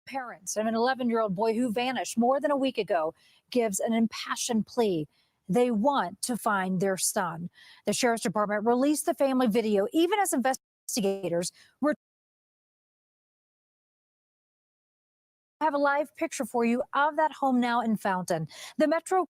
Parents of an 11-year-old boy who vanished more than a week ago gives an impassioned plea. They want to find their son. The sheriff's department released the family video even as investigators were. I have a live picture for you of that home now in Fountain. The Metro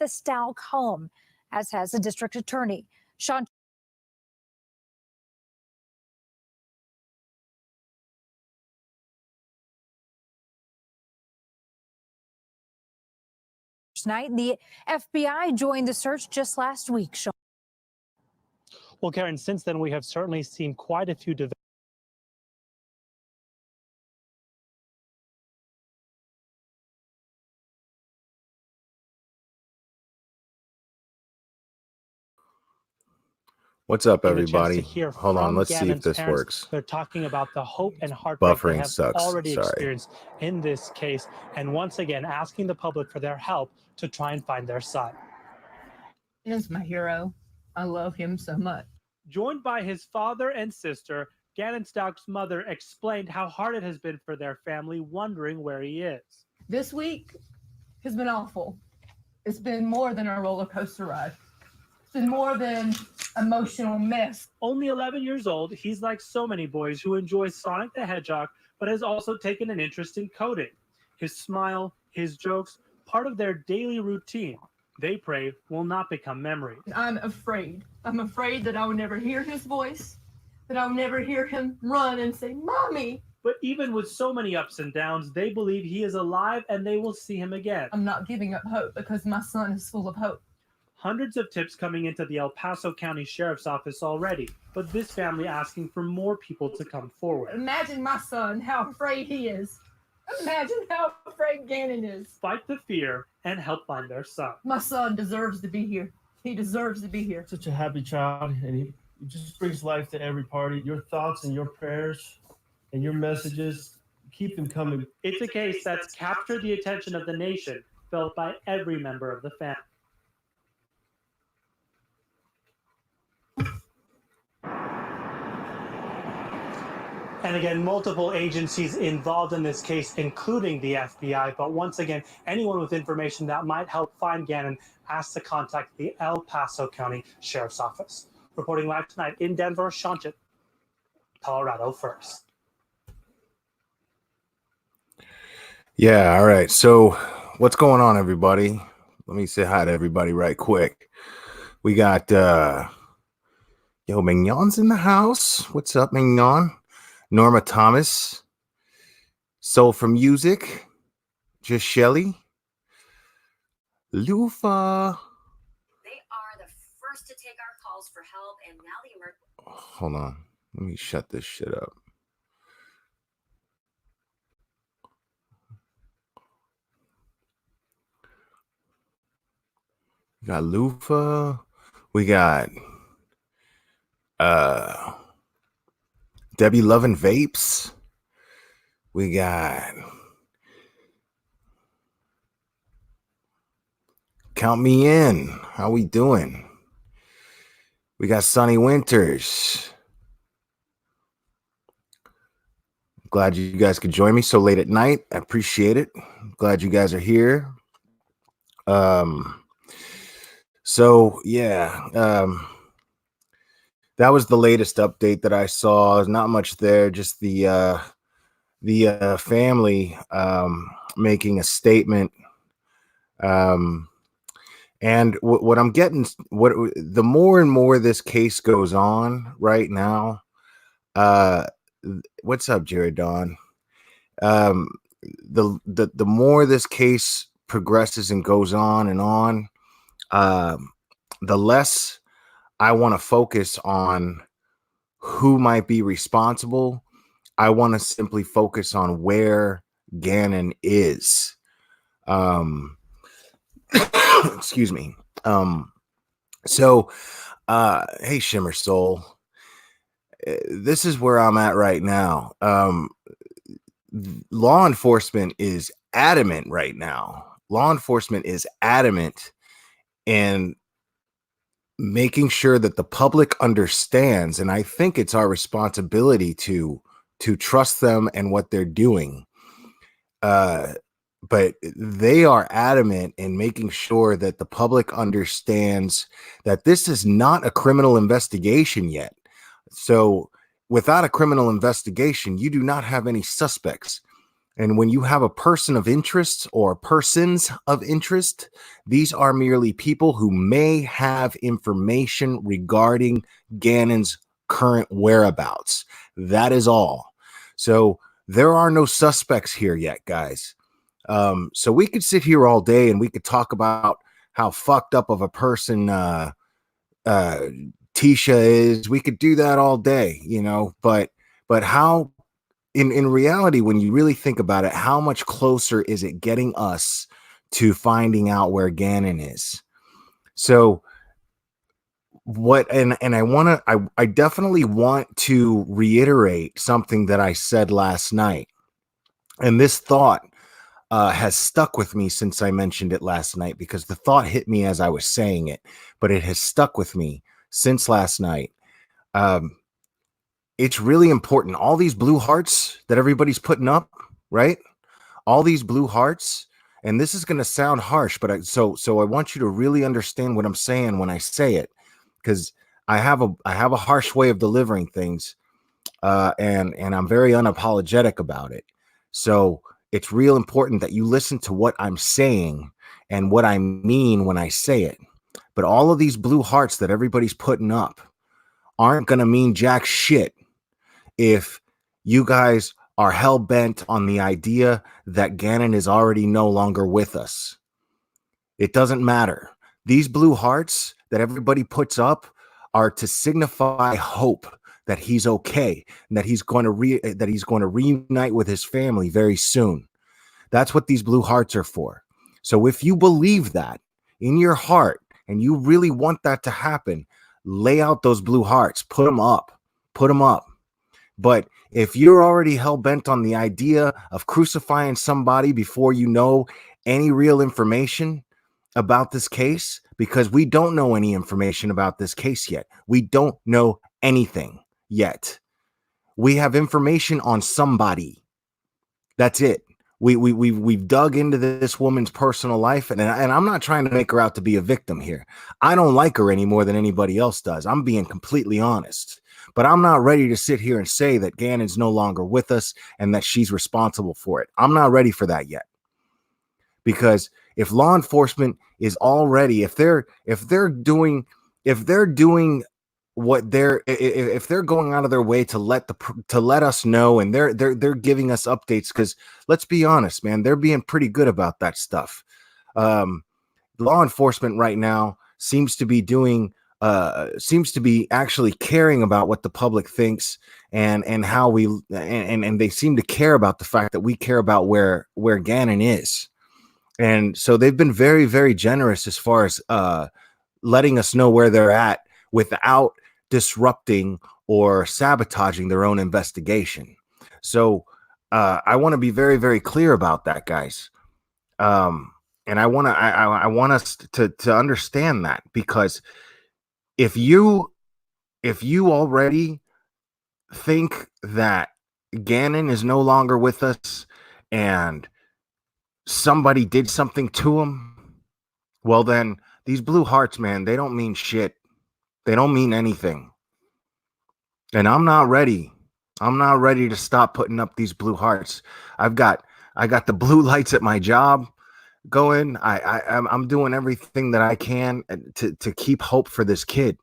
the Stauch home, as has the district attorney. Sean night, the FBI joined the search just last week. Sean. Well, Karen, since then, we have certainly seen quite a few developments. What's up, everybody? Hold on, let's see if this parents. works. They're talking about the hope and heartbreak they have already Sorry. experienced in this case, and once again asking the public for their help to try and find their son. He's my hero. I love him so much. Joined by his father and sister, Gannon Stauch's mother explained how hard it has been for their family, wondering where he is. This week has been awful. It's been more than a roller coaster ride. It's been more than emotional mess. Only 11 years old, he's like so many boys who enjoy Sonic the Hedgehog, but has also taken an interest in coding. His smile, his jokes, part of their daily routine, they pray will not become memories. I'm afraid. I'm afraid that I will never hear his voice, that I'll never hear him run and say, "Mommy." But even with so many ups and downs, they believe he is alive and they will see him again. I'm not giving up hope because my son is full of hope. Hundreds of tips coming into the El Paso County Sheriff's Office already, but this family asking for more people to come forward. Imagine my son, how afraid he is. Imagine how afraid Gannon is. Fight the fear and help find their son. My son deserves to be here. He deserves to be here. Such a happy child, and he just brings life to every party. Your thoughts and your prayers and your messages, keep them coming. It's a case that's captured the attention of the nation, felt by every member of the family. And again, multiple agencies involved in this case, including the FBI. But once again, anyone with information that might help find Gannon asked to contact the El Paso County Sheriff's Office. Reporting live tonight in Denver, Shonchit, Colorado First. Yeah, all right. So what's going on, everybody? Let me say hi to everybody right quick. We got Mignon's in the house. What's up, Mignon? Norma Thomas, Soul for Music, Just Shelly, Lufa. They are the first to take our calls for help, and now the Hold on, let me shut this shit up. We got Lufa. We got Debbie Lovin' Vapes. We got Count Me In. How we doing? We got Sunny Winters. Glad you guys could join me so late at night. I appreciate it. Glad you guys are here. So yeah, that was the latest update that I saw. Not much there, just the family making a statement. And what I'm getting, the more and more this case goes on right now, what's up, Jared Dawn? The more this case progresses and goes on and on, the less I want to focus on who might be responsible. I want to simply focus on where Gannon is. Excuse me. So, hey, Shimmer Soul. This is where I'm at right now. Law enforcement is adamant right now. Law enforcement is adamant and making sure that the public understands. And I think it's our responsibility to trust them and what they're doing. But they are adamant in making sure that the public understands that this is not a criminal investigation yet. So without a criminal investigation, you do not have any suspects. And when you have a person of interest or persons of interest, these are merely people who may have information regarding Gannon's current whereabouts. That is all. So there are no suspects here yet, guys. So we could sit here all day and we could talk about how fucked up of a person Tecia is. We could do that all day, you know, but how in reality, when you really think about it, how much closer is it getting us to finding out where Gannon is? So what, and I definitely want to reiterate something that I said last night. And this thought has stuck with me since I mentioned it last night, because the thought hit me as I was saying it, but it has stuck with me since last night. It's really important. All these blue hearts that everybody's putting up, right? All these blue hearts, and this is going to sound harsh, but so I want you to really understand what I'm saying when I say it, because I have a harsh way of delivering things, and I'm very unapologetic about it. So it's real important that you listen to what I'm saying and what I mean when I say it. But all of these blue hearts that everybody's putting up aren't going to mean jack shit if you guys are hell-bent on the idea that Gannon is already no longer with us. It doesn't matter. These blue hearts that everybody puts up are to signify hope that he's okay and that he's going to reunite with his family very soon. That's what these blue hearts are for. So if you believe that in your heart and you really want that to happen, lay out those blue hearts, put them up. But if you're already hell-bent on the idea of crucifying somebody before you know any real information about this case, because we don't know any information about this case yet. We don't know anything yet. We have information on somebody. That's it. We've dug into this woman's personal life, and I'm not trying to make her out to be a victim here. I don't like her any more than anybody else does. I'm being completely honest. But I'm not ready to sit here and say that Gannon's no longer with us and that she's responsible for it. I'm not ready for that yet. Because if law enforcement is already, if they're doing what if they're going out of their way to let us know, and they're giving us updates, because let's be honest, man, they're being pretty good about that stuff. Law enforcement right now seems to be actually caring about what the public thinks and how and they seem to care about the fact that we care about where Gannon is. And so they've been very, very generous as far as letting us know where they're at without disrupting or sabotaging their own investigation. So I want to be very, very clear about that, guys. And I want us to understand that, because if you already think that Gannon is no longer with us and somebody did something to him, well, then these blue hearts, man, they don't mean shit. They don't mean anything. And I'm not ready. I'm not ready to stop putting up these blue hearts. I got the blue lights at my job going. I'm doing everything that I can to keep hope for this kid.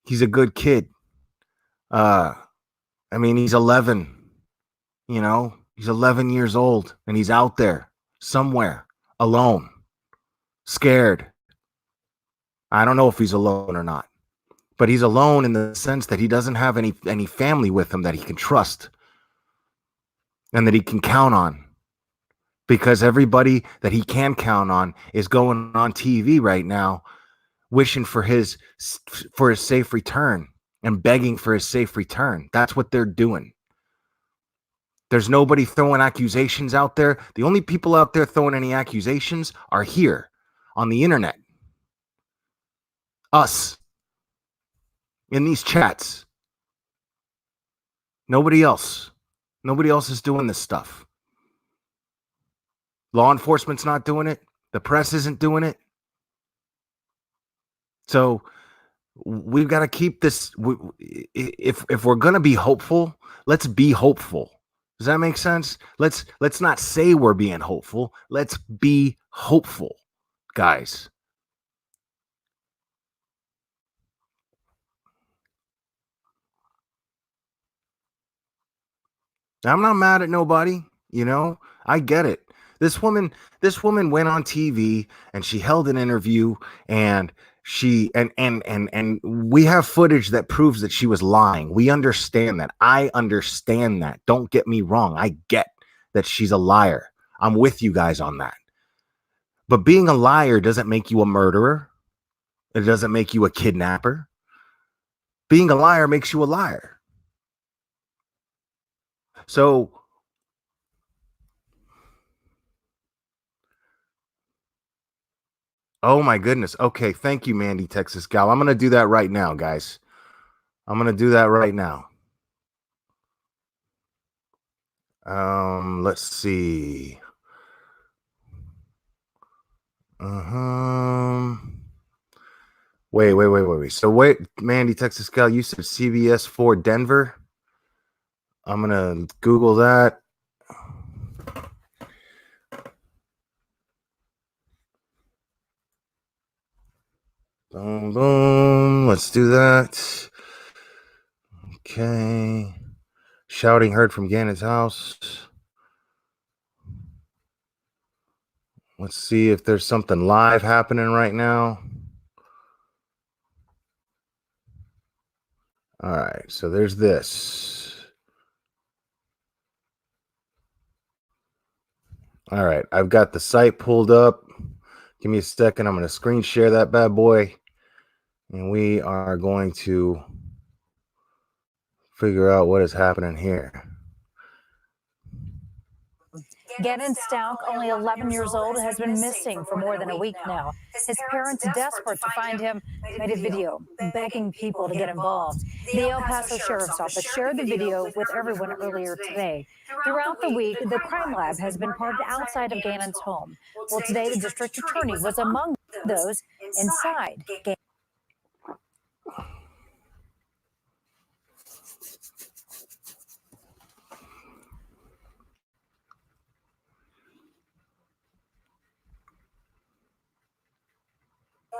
He's a good kid. I mean, he's 11. You know, he's 11 years old, and he's out there somewhere alone, scared. I don't know if he's alone or not, but he's alone in the sense that he doesn't have any family with him that he can trust and that he can count on, because everybody that he can count on is going on TV right now wishing for his safe return and begging for his safe return. That's what they're doing. There's nobody throwing accusations out there. The only people out there throwing any accusations are here on the internet. Us. In these chats. Nobody else. Nobody else is doing this stuff. Law enforcement's not doing it. The press isn't doing it. So we've got to keep this. If we're going to be hopeful, let's be hopeful. Does that make sense? Let's not say we're being hopeful. Let's be hopeful, guys. I'm not mad at nobody, you know. I get it. This woman went on TV and she held an interview, and she and we have footage that proves that she was lying. We understand that. I understand that. Don't get me wrong. I get that she's a liar. I'm with you guys on that. But being a liar doesn't make you a murderer. It doesn't make you a kidnapper. Being a liar makes you a liar. So oh my goodness. Okay, thank you, Mandy, Texas Gal. I'm going to do that right now, guys. I'm going to do that right now. Let's see. Wait. So wait, Mandy, Texas Gal, you said CBS 4 Denver. I'm going to Google that. Boom, boom. Let's do that. Okay. Shouting heard from Gannon's house. Let's see if there's something live happening right now. All right. So there's this. All right. I've got the site pulled up. Give me a second. I'm going to screen share that bad boy. And we are going to figure out what is happening here. Gannon Stauch, only 11 years old, has been missing for more than a week now. His parents, desperate to find him, made a video begging people to get involved. The El Paso Sheriff's Office shared the video with everyone earlier today. Throughout the week, the crime lab has been parked outside of Gannon's home. Well, today, the district attorney was among those inside.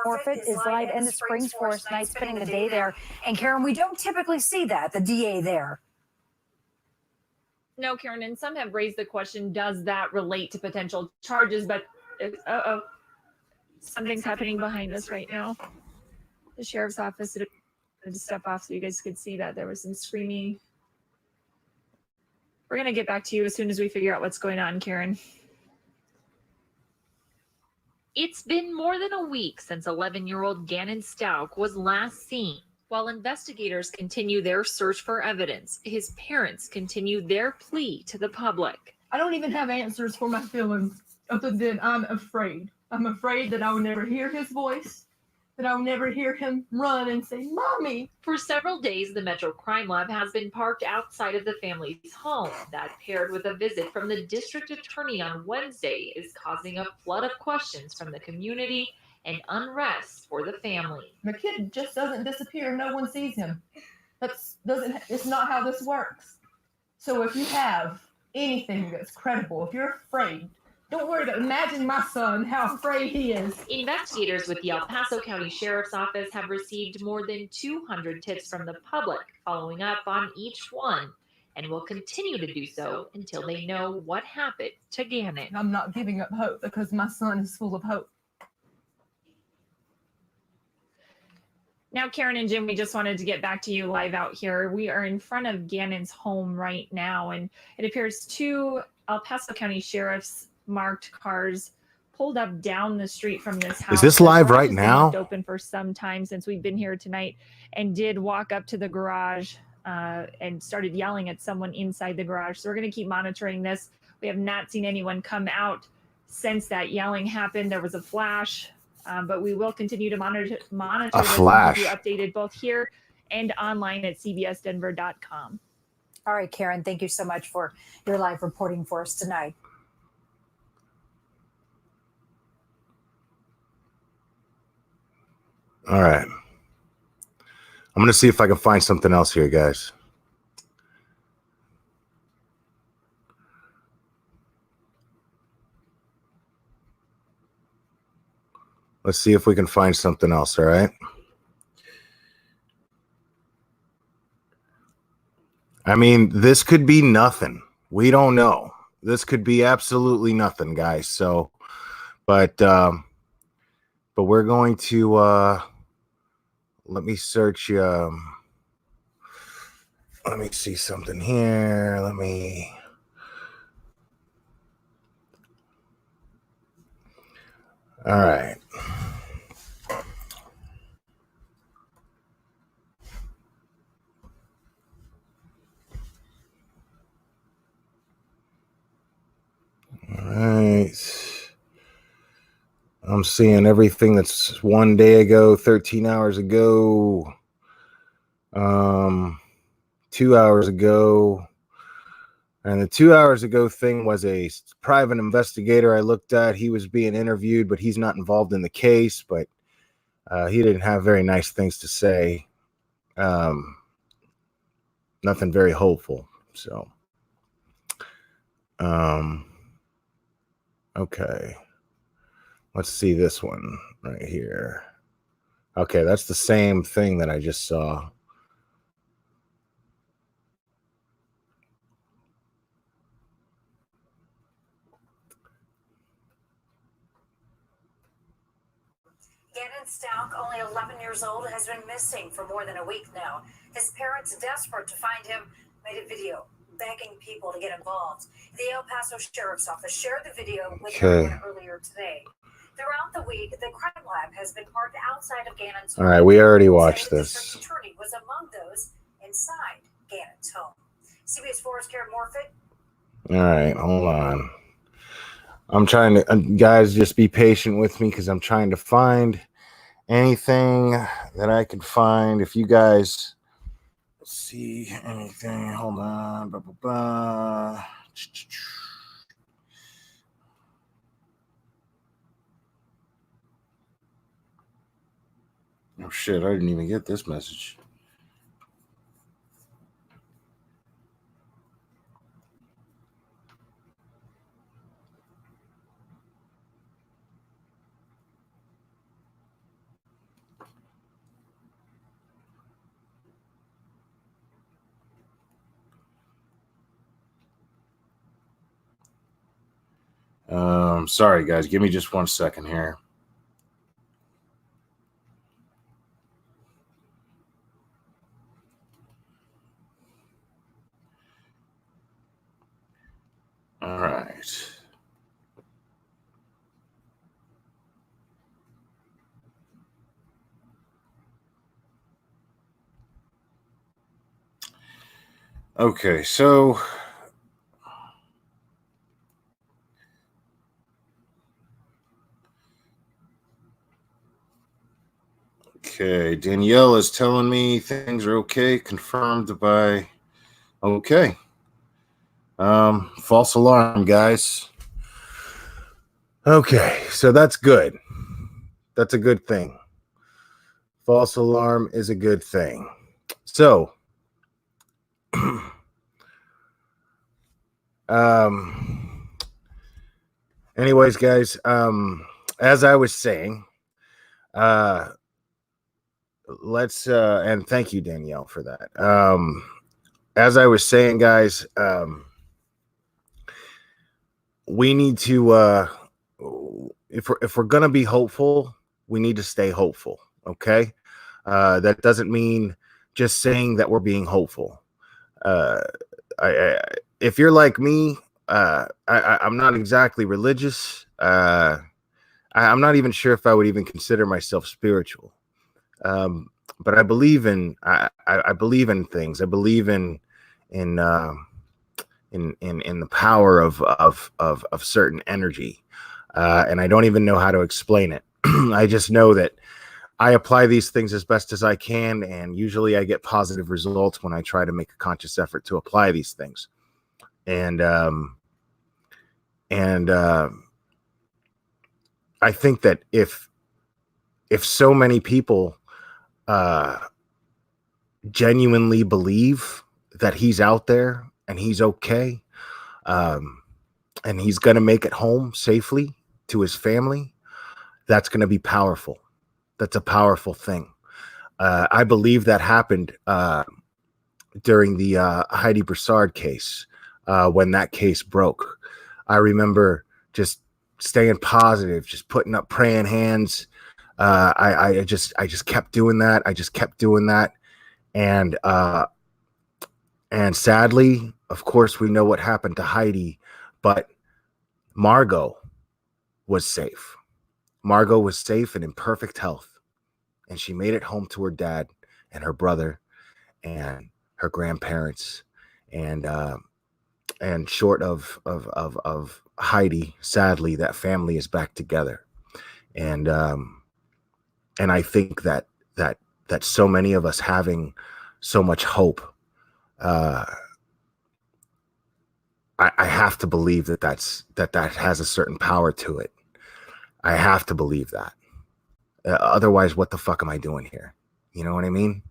Forfeit is live in the Springs Forest night, spending the day there. And Karen, we don't typically see that, the DA there. No, Karen, and some have raised the question, does that relate to potential charges? But, something's happening behind us right now. The sheriff's office did to step off so you guys could see that. There was some screaming. We're going to get back to you as soon as we figure out what's going on, Karen. It's been more than a week since 11-year-old Gannon Stauch was last seen. While investigators continue their search for evidence, his parents continue their plea to the public. I don't even have answers for my feelings other than I'm afraid. I'm afraid that I will never hear his voice, that I will never hear him run and say, "Mommy." For several days, the Metro Crime Lab has been parked outside of the family's home. That, paired with a visit from the district attorney on Wednesday, is causing a flood of questions from the community and unrest for the family. The kid just doesn't disappear. No one sees him. It's not how this works. So if you have anything that's credible, if you're afraid, don't worry about it. Imagine my son, how afraid he is. Investigators with the El Paso County Sheriff's Office have received more than 200 tips from the public, following up on each one, and will continue to do so until they know what happened to Gannon. I'm not giving up hope because my son is full of hope. Now, Karen and Jim, we just wanted to get back to you live out here. We are in front of Gannon's home right now, and it appears two El Paso County Sheriff's marked cars pulled up down the street from this house. Is this live right Been now? left open for some time since we've been here tonight, and did walk up to the garage and started yelling at someone inside the garage. So we're going to keep monitoring this. We have not seen anyone come out since that yelling happened. There was a flash But we will continue to monitor A this flash. and keep you updated both here and online at cbsdenver.com. All right, Karen, thank you so much for your live reporting for us tonight. All right. I'm going to see if I can find something else here, guys. Let's see if we can find something else, all right? I mean, this could be nothing. We don't know. This could be absolutely nothing, guys. So, but we're going to let me search. Let me see something here. All right. All right. I'm seeing everything that's 1 day ago, 13 hours ago, 2 hours ago. And the 2 hours ago thing was a private investigator I looked at. He was being interviewed, but he's not involved in the case. But he didn't have very nice things to say. Nothing very hopeful. So, okay. Let's see this one right here. Okay, that's the same thing that I just saw. Gannon Stauch, only 11 years old, has been missing for more than a week now. His parents, desperate to find him, made a video begging people to get involved. The El Paso Sheriff's Office shared the video with everyone earlier today. Throughout the week, the crime lab has been parked outside of Gannon's home. All right, we already watched this. The district attorney was among those inside Gannon's home. CBS 4's Karen Morfitt. All right, hold on. I'm trying to, guys, just be patient with me because I'm trying to find anything that I can find. If you guys see anything, hold on. Oh shit, I didn't even get this message. Sorry guys, give me just 1 second here. All right. Okay, so okay, Danielle is telling me things are okay, confirmed by okay. False alarm, guys. Okay, so that's good. That's a good thing. False alarm is a good thing. So, anyways, guys, as I was saying, let's and thank you, Danielle, for that. As I was saying, guys, we need to if we're gonna be hopeful, we need to stay hopeful. Okay, that doesn't mean just saying that we're being hopeful. If you're like me, I'm not exactly religious. I'm not even sure if I would even consider myself spiritual. But I believe in I believe in things. I believe in the power of certain energy, and I don't even know how to explain it. I just know that I apply these things as best as I can, and usually I get positive results when I try to make a conscious effort to apply these things. And I think that if so many people genuinely believe that he's out there and he's okay, and he's going to make it home safely to his family, that's going to be powerful. That's a powerful thing. I believe that happened during the Heidi Broussard case, when that case broke. I remember just staying positive, just putting up praying hands. I just kept doing that. I just kept doing that. And sadly, of course, we know what happened to Heidi, but Margot was safe. Margot was safe and in perfect health, and she made it home to her dad and her brother and her grandparents, and short of Heidi, sadly, that family is back together. And I think that so many of us having so much hope, I have to believe that has a certain power to it. I have to believe that. Otherwise, what the fuck am I doing here? You know what I mean?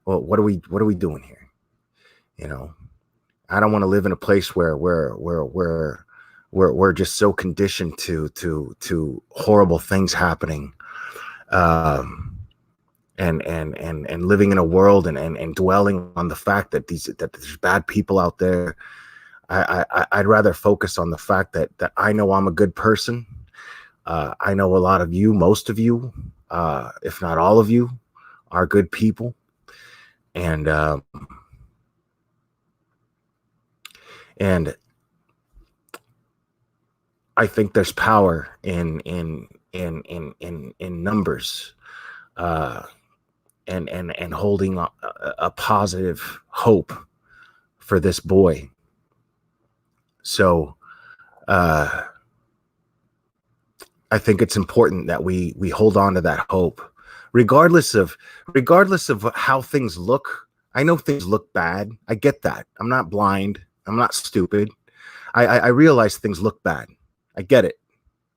Well, what are we doing here? You know, I don't want to live in a place where we're just so conditioned to horrible things happening, and living in a world and dwelling on the fact that there's bad people out there. I'd rather focus on the fact that I know I'm a good person. I know a lot of you, most of you, if not all of you, are good people. And I think there's power in numbers, and holding a positive hope for this boy. So I think it's important that we hold on to that hope, regardless of how things look. I know things look bad. I get that. I'm not blind. I'm not stupid. I realize things look bad. I get it.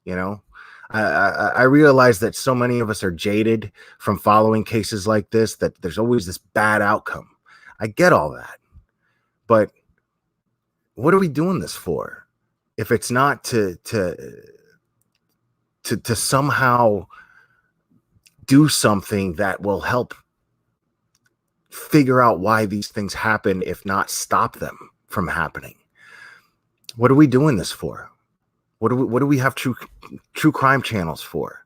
You know, I realize that so many of us are jaded from following cases like this, that there's always this bad outcome. I get all that. But what are we doing this for? If it's not to somehow do something that will help figure out why these things happen, if not stop them from happening. What are we doing this for? What do we have true crime channels for?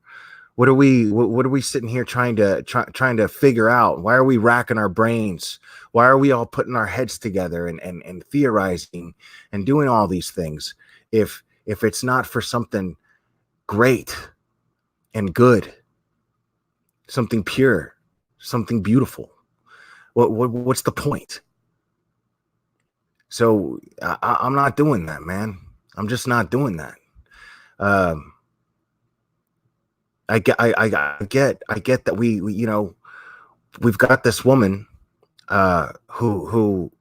What are we sitting here trying to figure out? Why are we racking our brains? Why are we all putting our heads together and theorizing and doing all these things if it's not for something great and good, something pure, something beautiful? What's the point? So I'm not doing that, man. I'm just not doing that. I get that we you know, we've got this woman who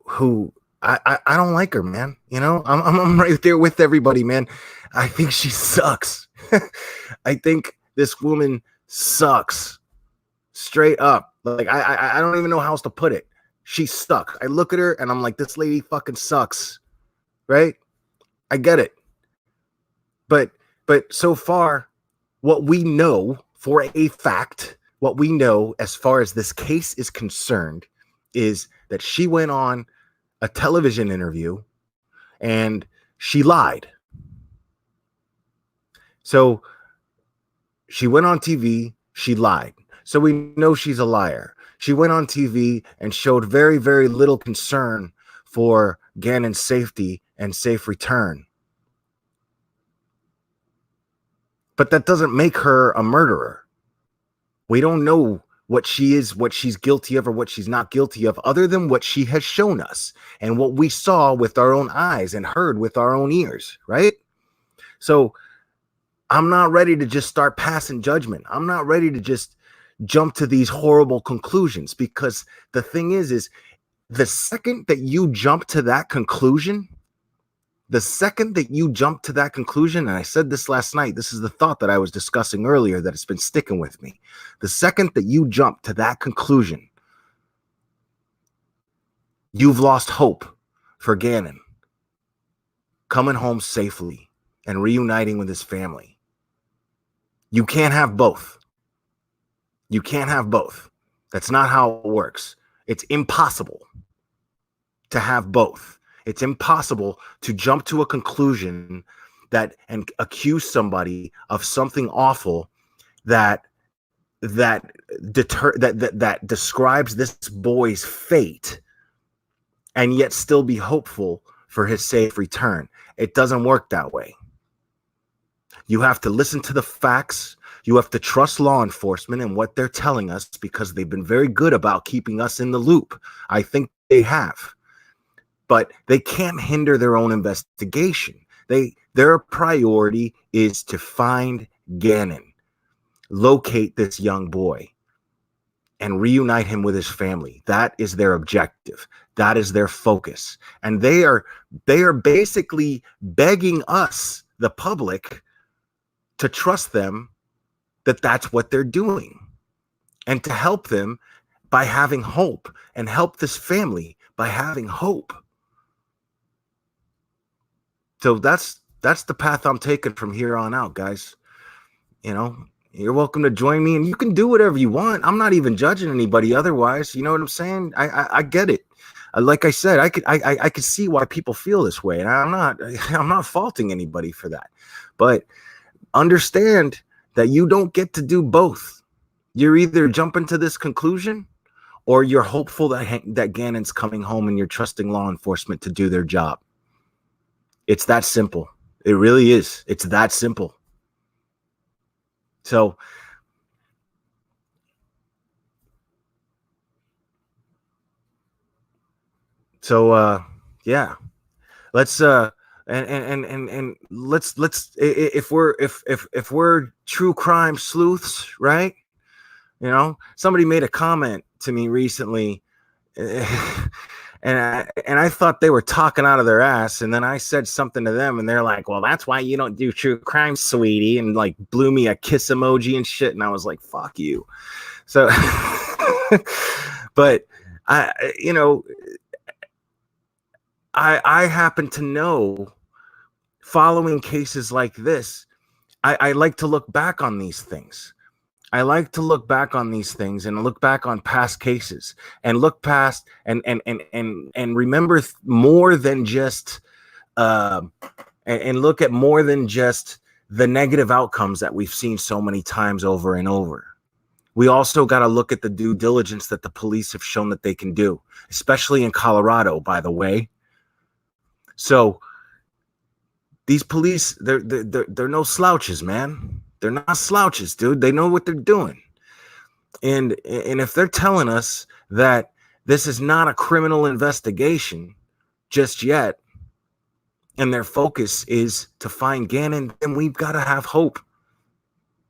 I don't like her, man. You know, I'm right there with everybody, man. I think she sucks. I think this woman sucks, straight up. Like I don't even know how else to put it. She sucks. I look at her and I'm like, this lady fucking sucks, right? I get it, but so far, what we know for a fact, what we know as far as this case is concerned, is that she went on a television interview and she lied. So she went on TV, she lied. So we know she's a liar. She went on TV and showed very, very little concern for Gannon's safety and safe return. But that doesn't make her a murderer. We don't know what she is, what she's guilty of, or what she's not guilty of, other than what she has shown us and what we saw with our own eyes and heard with our own ears, right? So I'm not ready to just start passing judgment. I'm not ready to just jump to these horrible conclusions, because the thing is the second that you jump to that conclusion, and I said this last night, this is the thought that I was discussing earlier that it's been sticking with me. The second that you jump to that conclusion, you've lost hope for Gannon coming home safely and reuniting with his family. You can't have both. You can't have both. That's not how it works. It's impossible to have both. It's impossible to jump to a conclusion that and accuse somebody of something awful that describes this boy's fate, and yet still be hopeful for his safe return. It doesn't work that way. You have to listen to the facts. You have to trust law enforcement and what they're telling us, because they've been very good about keeping us in the loop. I think they have. But they can't hinder their own investigation. Their priority is to find Gannon, locate this young boy, and reunite him with his family. That is their objective. That is their focus. And they are basically begging us, the public, to trust them that that's what they're doing, and to help them by having hope, and help this family by having hope. So that's the path I'm taking from here on out, guys. You know, you're welcome to join me, and you can do whatever you want. I'm not even judging anybody otherwise. You know what I'm saying? I get it. Like I said, I could see why people feel this way, and I'm not faulting anybody for that. But understand that you don't get to do both. You're either jumping to this conclusion, or you're hopeful that Gannon's coming home, and you're trusting law enforcement to do their job. It's that simple. It really is. It's that simple. So yeah. Let's and let's if we're true crime sleuths, right? You know, somebody made a comment to me recently, and I thought they were talking out of their ass, and then I said something to them, and they're like, "Well, that's why you don't do true crime, sweetie," and like blew me a kiss emoji and shit, and I was like, "Fuck you." So, but I happen to know, following cases like this, I like to look back on these things. I like to look back on these things and look back on past cases and look past and remember more than just and look at more than just the negative outcomes that we've seen so many times over and over. We also got to look at the due diligence that the police have shown that they can do, especially in Colorado, by the way. So these police, they're no slouches, man. They're not slouches, dude. They know what they're doing. And if they're telling us that this is not a criminal investigation just yet, and their focus is to find Gannon, then we've got to have hope.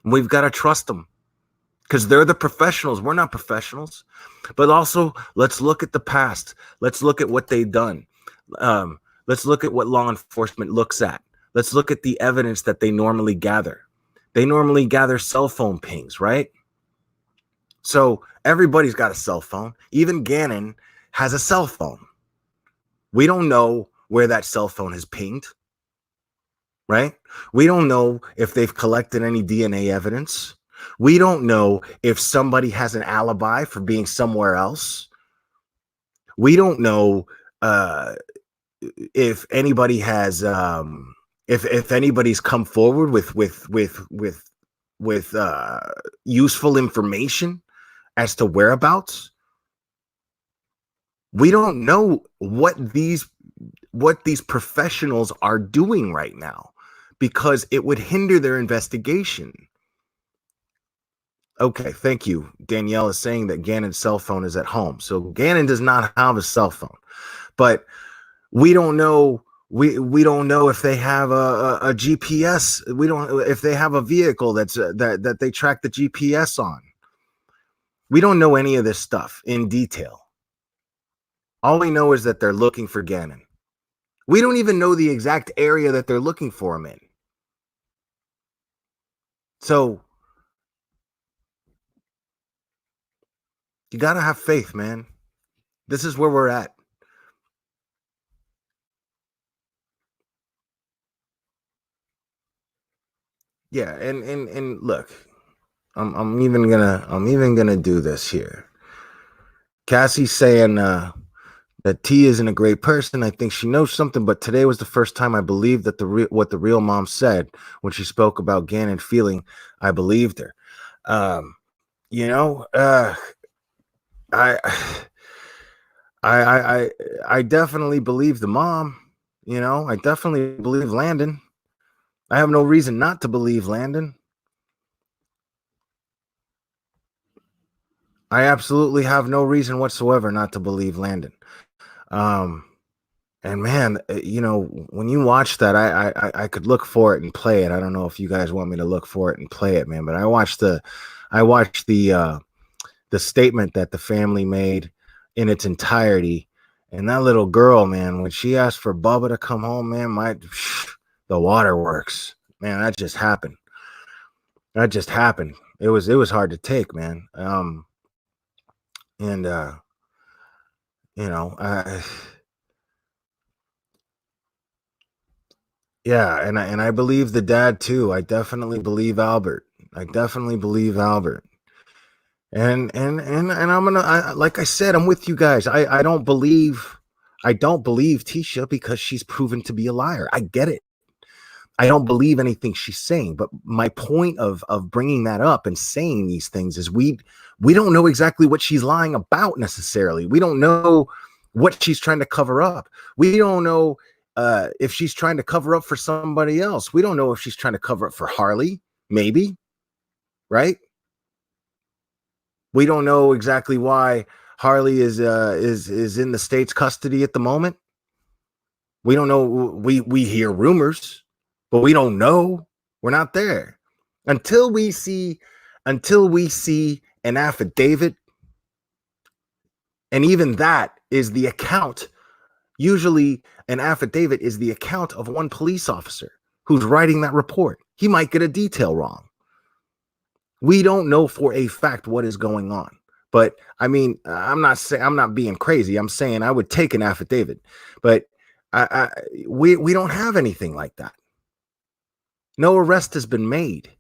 We've got to trust them, because they're the professionals. We're not professionals. But also, let's look at the past. Let's look at what they've done. Let's look at what law enforcement looks at. Let's look at the evidence that they normally gather. They normally gather cell phone pings, right? So everybody's got a cell phone. Even Gannon has a cell phone. We don't know where that cell phone is pinged, right? We don't know if they've collected any DNA evidence. We don't know if somebody has an alibi for being somewhere else. We don't know if anybody has if anybody's come forward with useful information as to whereabouts. We don't know what these professionals are doing right now, because it would hinder their investigation. Okay, thank you. Danielle is saying that Gannon's cell phone is at home. So Gannon does not have a cell phone, but we don't know We don't know if they have a GPS. We don't if they have a vehicle that's that they track the GPS on. We don't know any of this stuff in detail. All we know is that they're looking for Gannon. We don't even know the exact area that they're looking for him in. So you got to have faith, man. This is where we're at. Yeah, and look, I'm even gonna do this here. Cassie's saying that T isn't a great person. I think she knows something, but today was the first time I believed that what the real mom said when she spoke about Gannon feeling. I believed her. You know, I, I definitely believe the mom. You know, I definitely believe Landon. I have no reason not to believe Landon. I absolutely have no reason whatsoever not to believe Landon. And man, you know, when you watch that, I could look for it and play it. I don't know if you guys want me to look for it and play it, man. But I watched the statement that the family made in its entirety, and that little girl, man, when she asked for Bubba to come home, man, the waterworks, man, that just happened. That just happened. It was hard to take, man. And you know, yeah, and I believe the dad too. I definitely believe Albert. I definitely believe Albert. And I'm gonna like I said, I'm with you guys. I don't believe Tecia because she's proven to be a liar. I get it. I don't believe anything she's saying, but my point of bringing that up and saying these things is we don't know exactly what she's lying about necessarily. We don't know what she's trying to cover up. We don't know if she's trying to cover up for somebody else. We don't know if she's trying to cover up for Harley, maybe, right? We don't know exactly why Harley is in the state's custody at the moment. We don't know. We hear rumors, but we don't know. We're not there until we see an affidavit, and even that is the account. Usually, an affidavit is the account of one police officer who's writing that report. He might get a detail wrong. We don't know for a fact what is going on. But I mean, I'm not being crazy. I'm saying I would take an affidavit, but we don't have anything like that. No arrest has been made.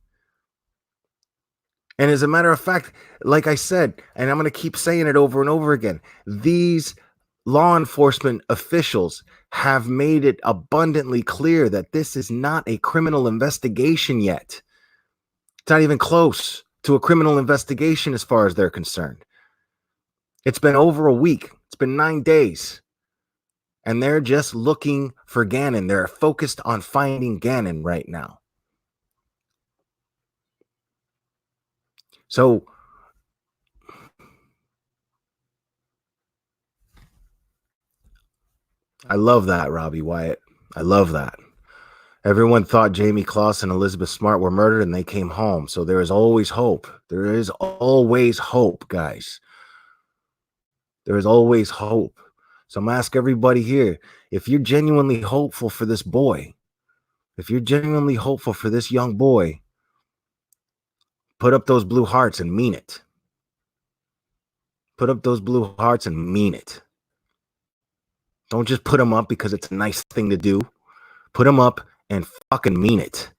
And as a matter of fact, like I said, and I'm going to keep saying it over and over again, these law enforcement officials have made it abundantly clear that this is not a criminal investigation yet. It's not even close to a criminal investigation as far as they're concerned. It's been over a week. It's been 9 days. And they're just looking for Gannon. They're focused on finding Gannon right now. So I love that, Robbie Wyatt. I love that. Everyone thought Jamie Kloss and Elizabeth Smart were murdered and they came home. So there is always hope. There is always hope, guys. There is always hope. So I'm asking everybody here, if you're genuinely hopeful for this boy, if you're genuinely hopeful for this young boy, put up those blue hearts and mean it. Put up those blue hearts and mean it. Don't just put them up because it's a nice thing to do. Put them up and fucking mean it.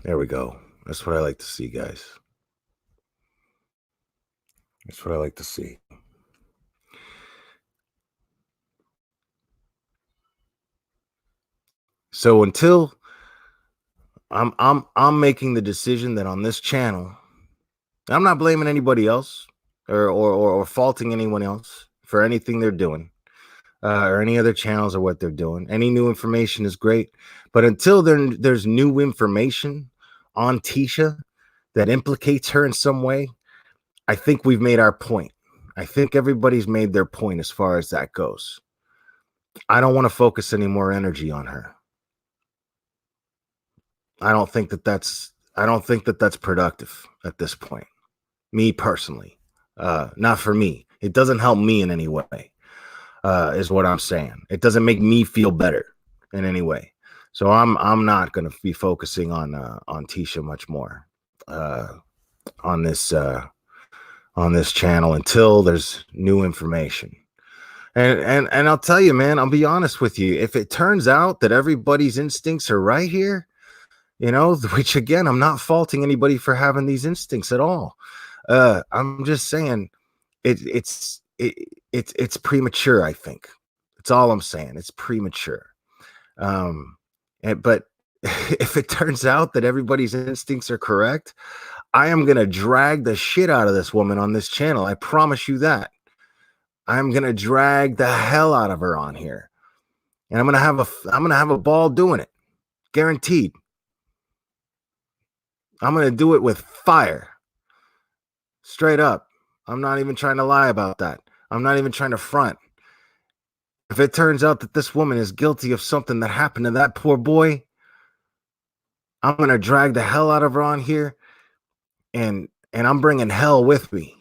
There we go. That's what I like to see, guys. That's what I like to see. So until I'm making the decision that on this channel, I'm not blaming anybody else or faulting anyone else for anything they're doing, or any other channels or what they're doing. Any new information is great, but until there's new information on Tecia that implicates her in some way, I think we've made our point. I think everybody's made their point as far as that goes. I don't want to focus any more energy on her. I don't think that that's productive at this point. Me personally, not for me. It doesn't help me in any way, is what I'm saying. It doesn't make me feel better in any way. So I'm not going to be focusing on Tecia much more on this channel until there's new information. And I'll tell you, man, I'll be honest with you. If it turns out that everybody's instincts are right here, you know, which again, I'm not faulting anybody for having these instincts at all. I'm just saying it's premature. I think that's all I'm saying. It's premature. But if it turns out that everybody's instincts are correct, I am gonna drag the shit out of this woman on this channel. I promise you that. I'm gonna drag the hell out of her on here, and I'm gonna have a ball doing it, guaranteed. I'm gonna do it with fire, straight up. I'm not even trying to lie about that. I'm not even trying to front. If it turns out that this woman is guilty of something that happened to that poor boy, I'm gonna drag the hell out of her on here, and I'm bringing hell with me.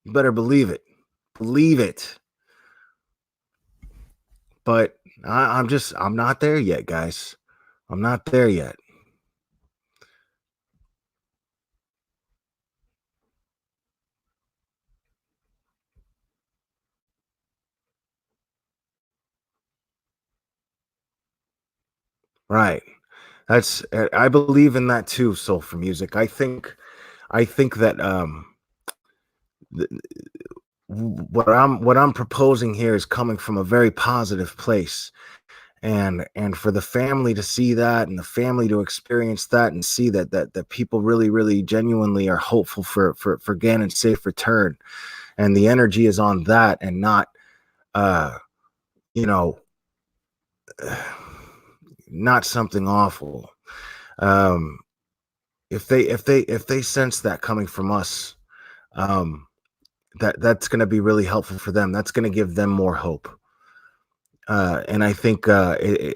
You better believe it. Believe it. But I'm not there yet, guys. I'm not there yet. Right. I believe in that too, soul for music. I think that what I'm proposing here is coming from a very positive place. And for the family to see that, and the family to experience that, and see that people really genuinely are hopeful for Gannon's safe return, and the energy is on that and not you know, not something awful. If they sense that coming from us, that's going to be really helpful for them. That's going to give them more hope. And I think that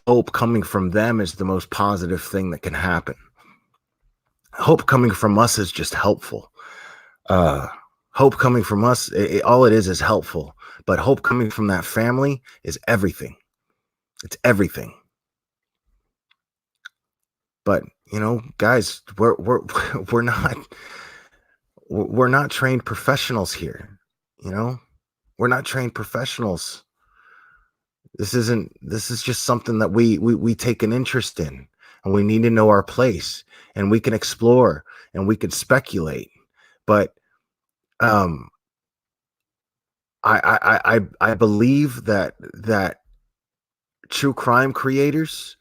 hope coming from them is the most positive thing that can happen. Hope coming from us is just helpful. Hope coming from us, all it is helpful. But hope coming from that family is everything. It's everything. But you know, guys, we're not trained professionals here. You know, we're not trained professionals. This is just something that we take an interest in, and we need to know our place, and we can explore and we can speculate. But I believe that true crime creators,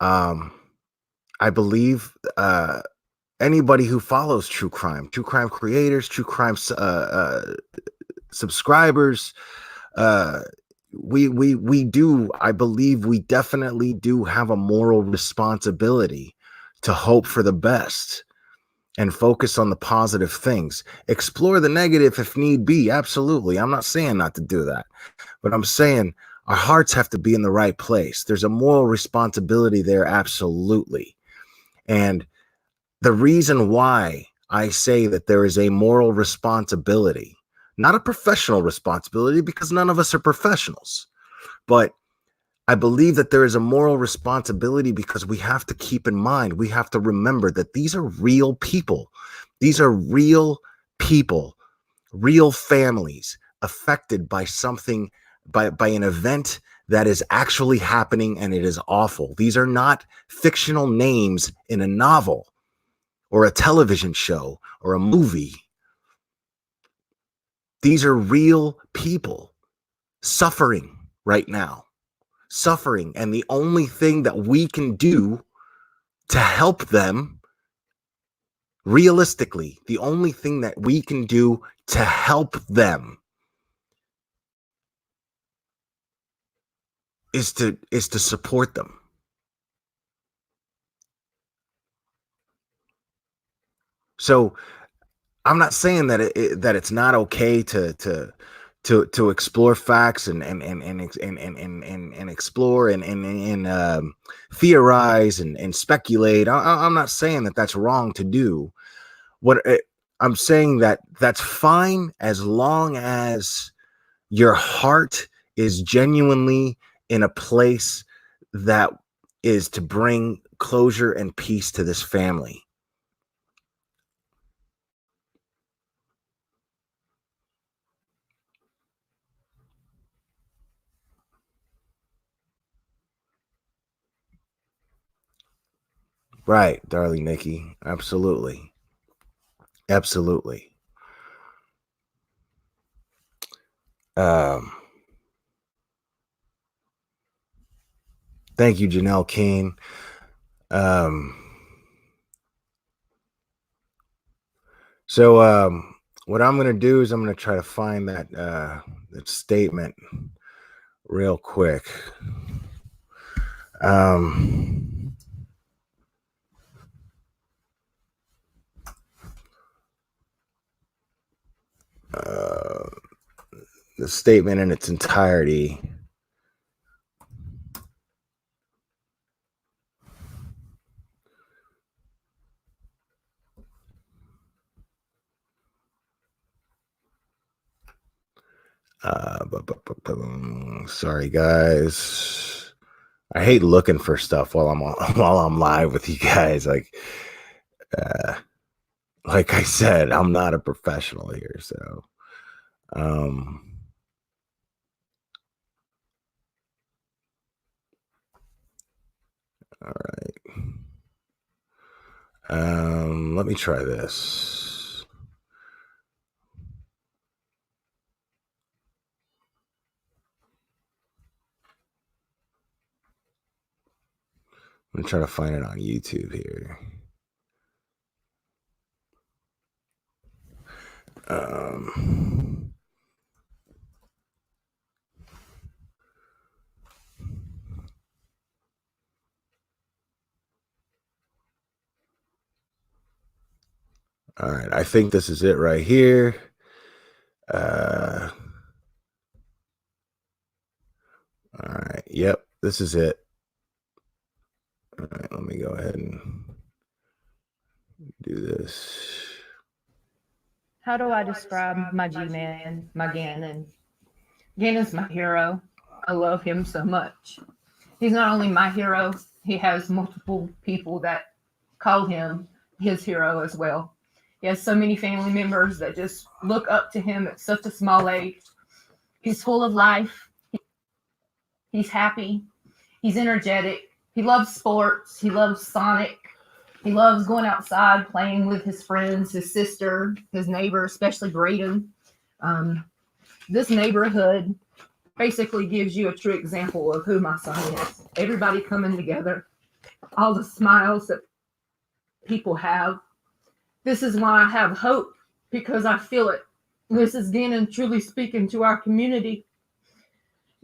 I believe anybody who follows true crime creators, true crime subscribers, we do, I believe we definitely do have a moral responsibility to hope for the best and focus on the positive things. Explore the negative if need be. Absolutely. I'm not saying not to do that, but I'm saying our hearts have to be in the right place. There's a moral responsibility there. Absolutely. And the reason why I say that there is a moral responsibility, not a professional responsibility, because none of us are professionals, but I believe that there is a moral responsibility because we have to keep in mind, we have to remember that these are real people. These are real people, real families affected by something, by an event that is actually happening, and it is awful. These are not fictional names in a novel or a television show or a movie. These are real people suffering right now, suffering. And the only thing that we can do to help them, realistically, the only thing that we can do to help them is to support them. So I'm not saying that that it's not okay to explore facts and explore and theorize and speculate. I'm not saying that that's wrong to do. I'm saying that that's fine as long as your heart is genuinely in a place that is to bring closure and peace to this family. Right, darling Nikki. Absolutely. Absolutely. Thank you, Janelle King. So what I'm going to do is I'm going to try to find that statement real quick. The statement in its entirety. Sorry, guys. I hate looking for stuff while I'm live with you guys. Like I said, I'm not a professional here, so all right. Let me try this. I'm gonna try to find it on YouTube here. All right, I think this is it right here. All right, yep, this is it. All right, let me go ahead and do this. How do I describe my G-Man, my Gannon? Gannon's my hero. I love him so much. He's not only my hero, he has multiple people that call him his hero as well. He has so many family members that just look up to him at such a small age. He's full of life. He's happy. He's energetic. He loves sports. He loves Sonic. He loves going outside, playing with his friends, his sister, his neighbor, especially Braden. This neighborhood basically gives you a true example of who my son is. Everybody coming together, all the smiles that people have. This is why I have hope, because I feel it. This is Gannon truly speaking to our community.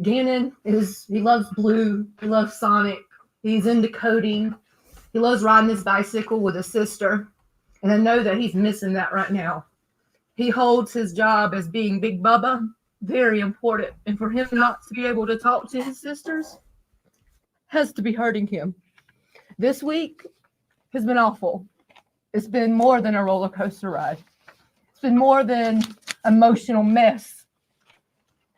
Gannon he loves blue, he loves Sonic, he's into coding, he loves riding his bicycle with his sister, and I know that he's missing that right now. He holds his job as being Big Bubba very important, and for him not to be able to talk to his sisters has to be hurting him. This week has been awful. It's been more than a roller coaster ride. It's been more than emotional mess.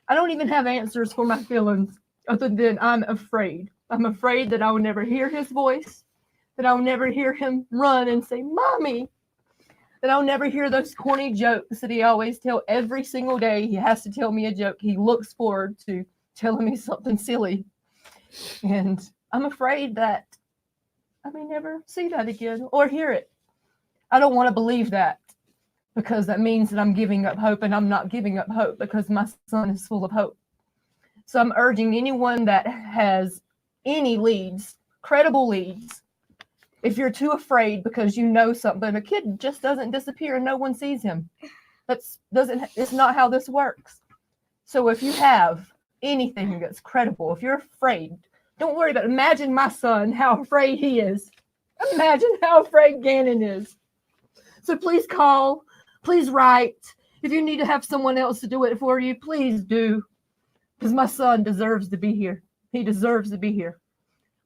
I don't even have answers for my feelings other than I'm afraid. I'm afraid that I will never hear his voice, that I will never hear him run and say, "Mommy," that I'll never hear those corny jokes that he always tells every single day. He has to tell me a joke he looks forward to telling me something silly. And I'm afraid that I may never see that again or hear it. I don't want to believe that, because that means that I'm giving up hope, and I'm not giving up hope because my son is full of hope. So I'm urging anyone that has any leads, credible leads, if you're too afraid because you know something, a kid just doesn't disappear and no one sees him. It's not how this works. So if you have anything that's credible, if you're afraid, don't worry about it. Imagine my son, how afraid he is. Imagine how afraid Gannon is. So please call, please write. If you need to have someone else to do it for you, please do. Because my son deserves to be here. He deserves to be here.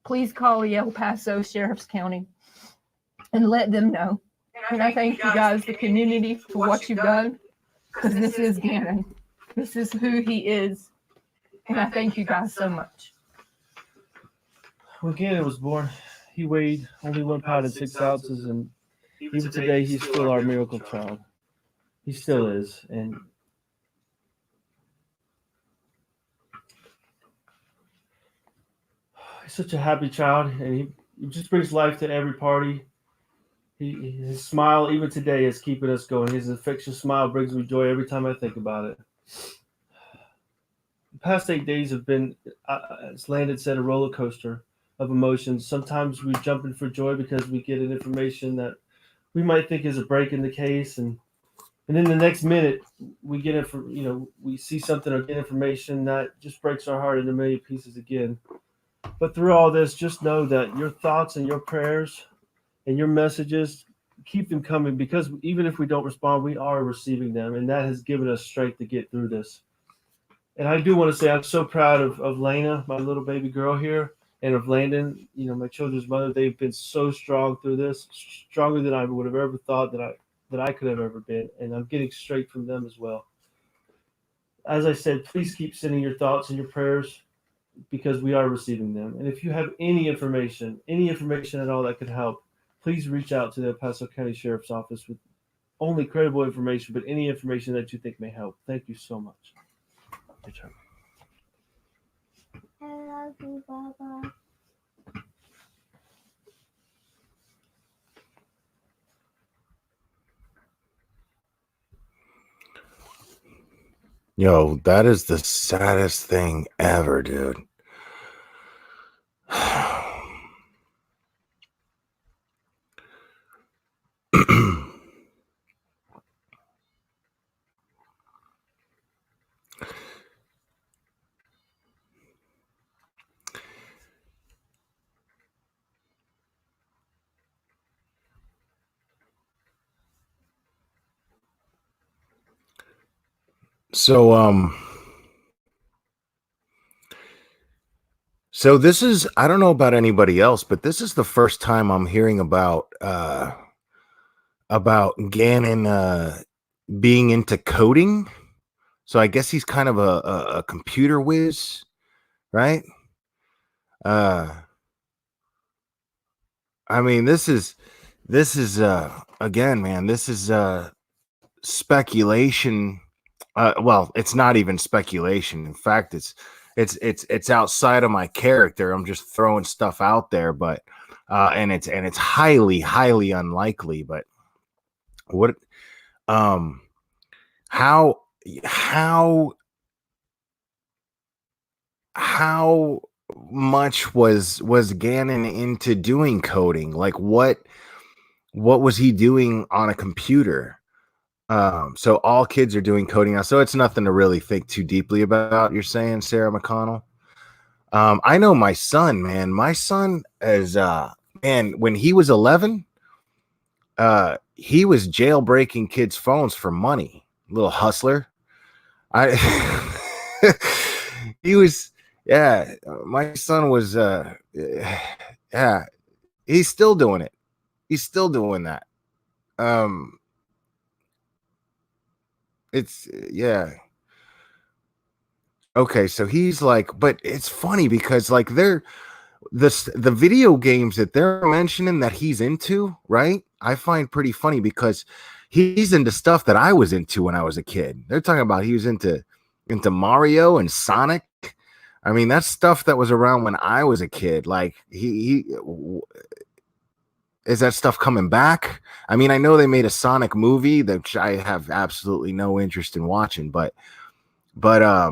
Please call the El Paso Sheriff's County and let them know. And I thank you guys, the community, for what you've done. Because this is Gannon. This is who he is. And I thank you guys so much. When Gannon was born, he weighed only 1 pound and 6 ounces, and even today, he's still our miracle child. He still is, and he's such a happy child, and he just brings life to every party. His smile, even today, is keeping us going. His infectious smile brings me joy every time I think about it. The past 8 days have been, as Landon said, a roller coaster of emotions. Sometimes we jump in for joy because we get an information that we might think is a break in the case, and then the next minute we get we see something or get information that just breaks our heart into a million pieces again. But through all this, just know that your thoughts and your prayers and your messages, keep them coming, because even if we don't respond, we are receiving them, and that has given us strength to get through this. And I do want to say I'm so proud of Lena, my little baby girl here, and of Landon, my children's mother. They've been so strong through this, stronger than I would have ever thought that I could have ever been, and I'm getting straight from them as well. As I said, please keep sending your thoughts and your prayers, because we are receiving them. And if you have any information at all that could help, please reach out to the El Paso County Sheriff's Office with only credible information, but any information that you think may help. Thank you so much. Good job. I love you, Baba. Yo, that is the saddest thing ever, dude. So this is, I don't know about anybody else, but this is the first time I'm hearing about Gannon being into coding. So I guess he's kind of a computer whiz, right? I mean, this is again, man, this is speculation. Well, it's not even speculation. In fact, it's outside of my character. I'm just throwing stuff out there, but and it's highly unlikely. But what how much was Gannon into doing coding? Like what was he doing on a computer? So all kids are doing coding now, so it's nothing to really think too deeply about. You're saying, Sarah McConnell? I know my son, man. My son is when he was 11, he was jailbreaking kids' phones for money. Little hustler. He was, yeah. My son was, yeah. He's still doing it. He's still doing that. It's yeah. Okay, so he's like, but it's funny because like the video games that they're mentioning that he's into, right? I find pretty funny because he's into stuff that I was into when I was a kid. They're talking about he was into Mario and Sonic. I mean, that's stuff that was around when I was a kid. Like is that stuff coming back? I mean, I know they made a Sonic movie that I have absolutely no interest in watching, but I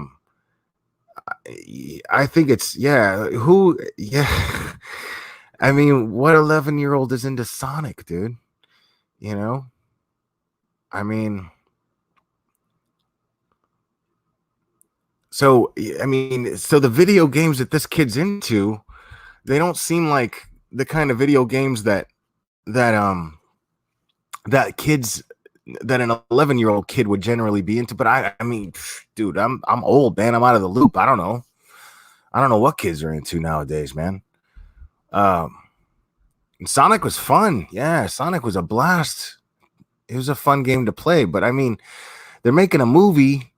think it's yeah. I mean, what 11-year-old is into Sonic, dude? You know? I mean, so the video games that this kid's into, they don't seem like the kind of video games that that kids that an 11-year-old kid would generally be into. But I mean, dude, I'm old, man. I'm out of the loop. I don't know what kids are into nowadays, man. Sonic was fun. Yeah, Sonic was a blast. It was a fun game to play. But I mean, they're making a movie,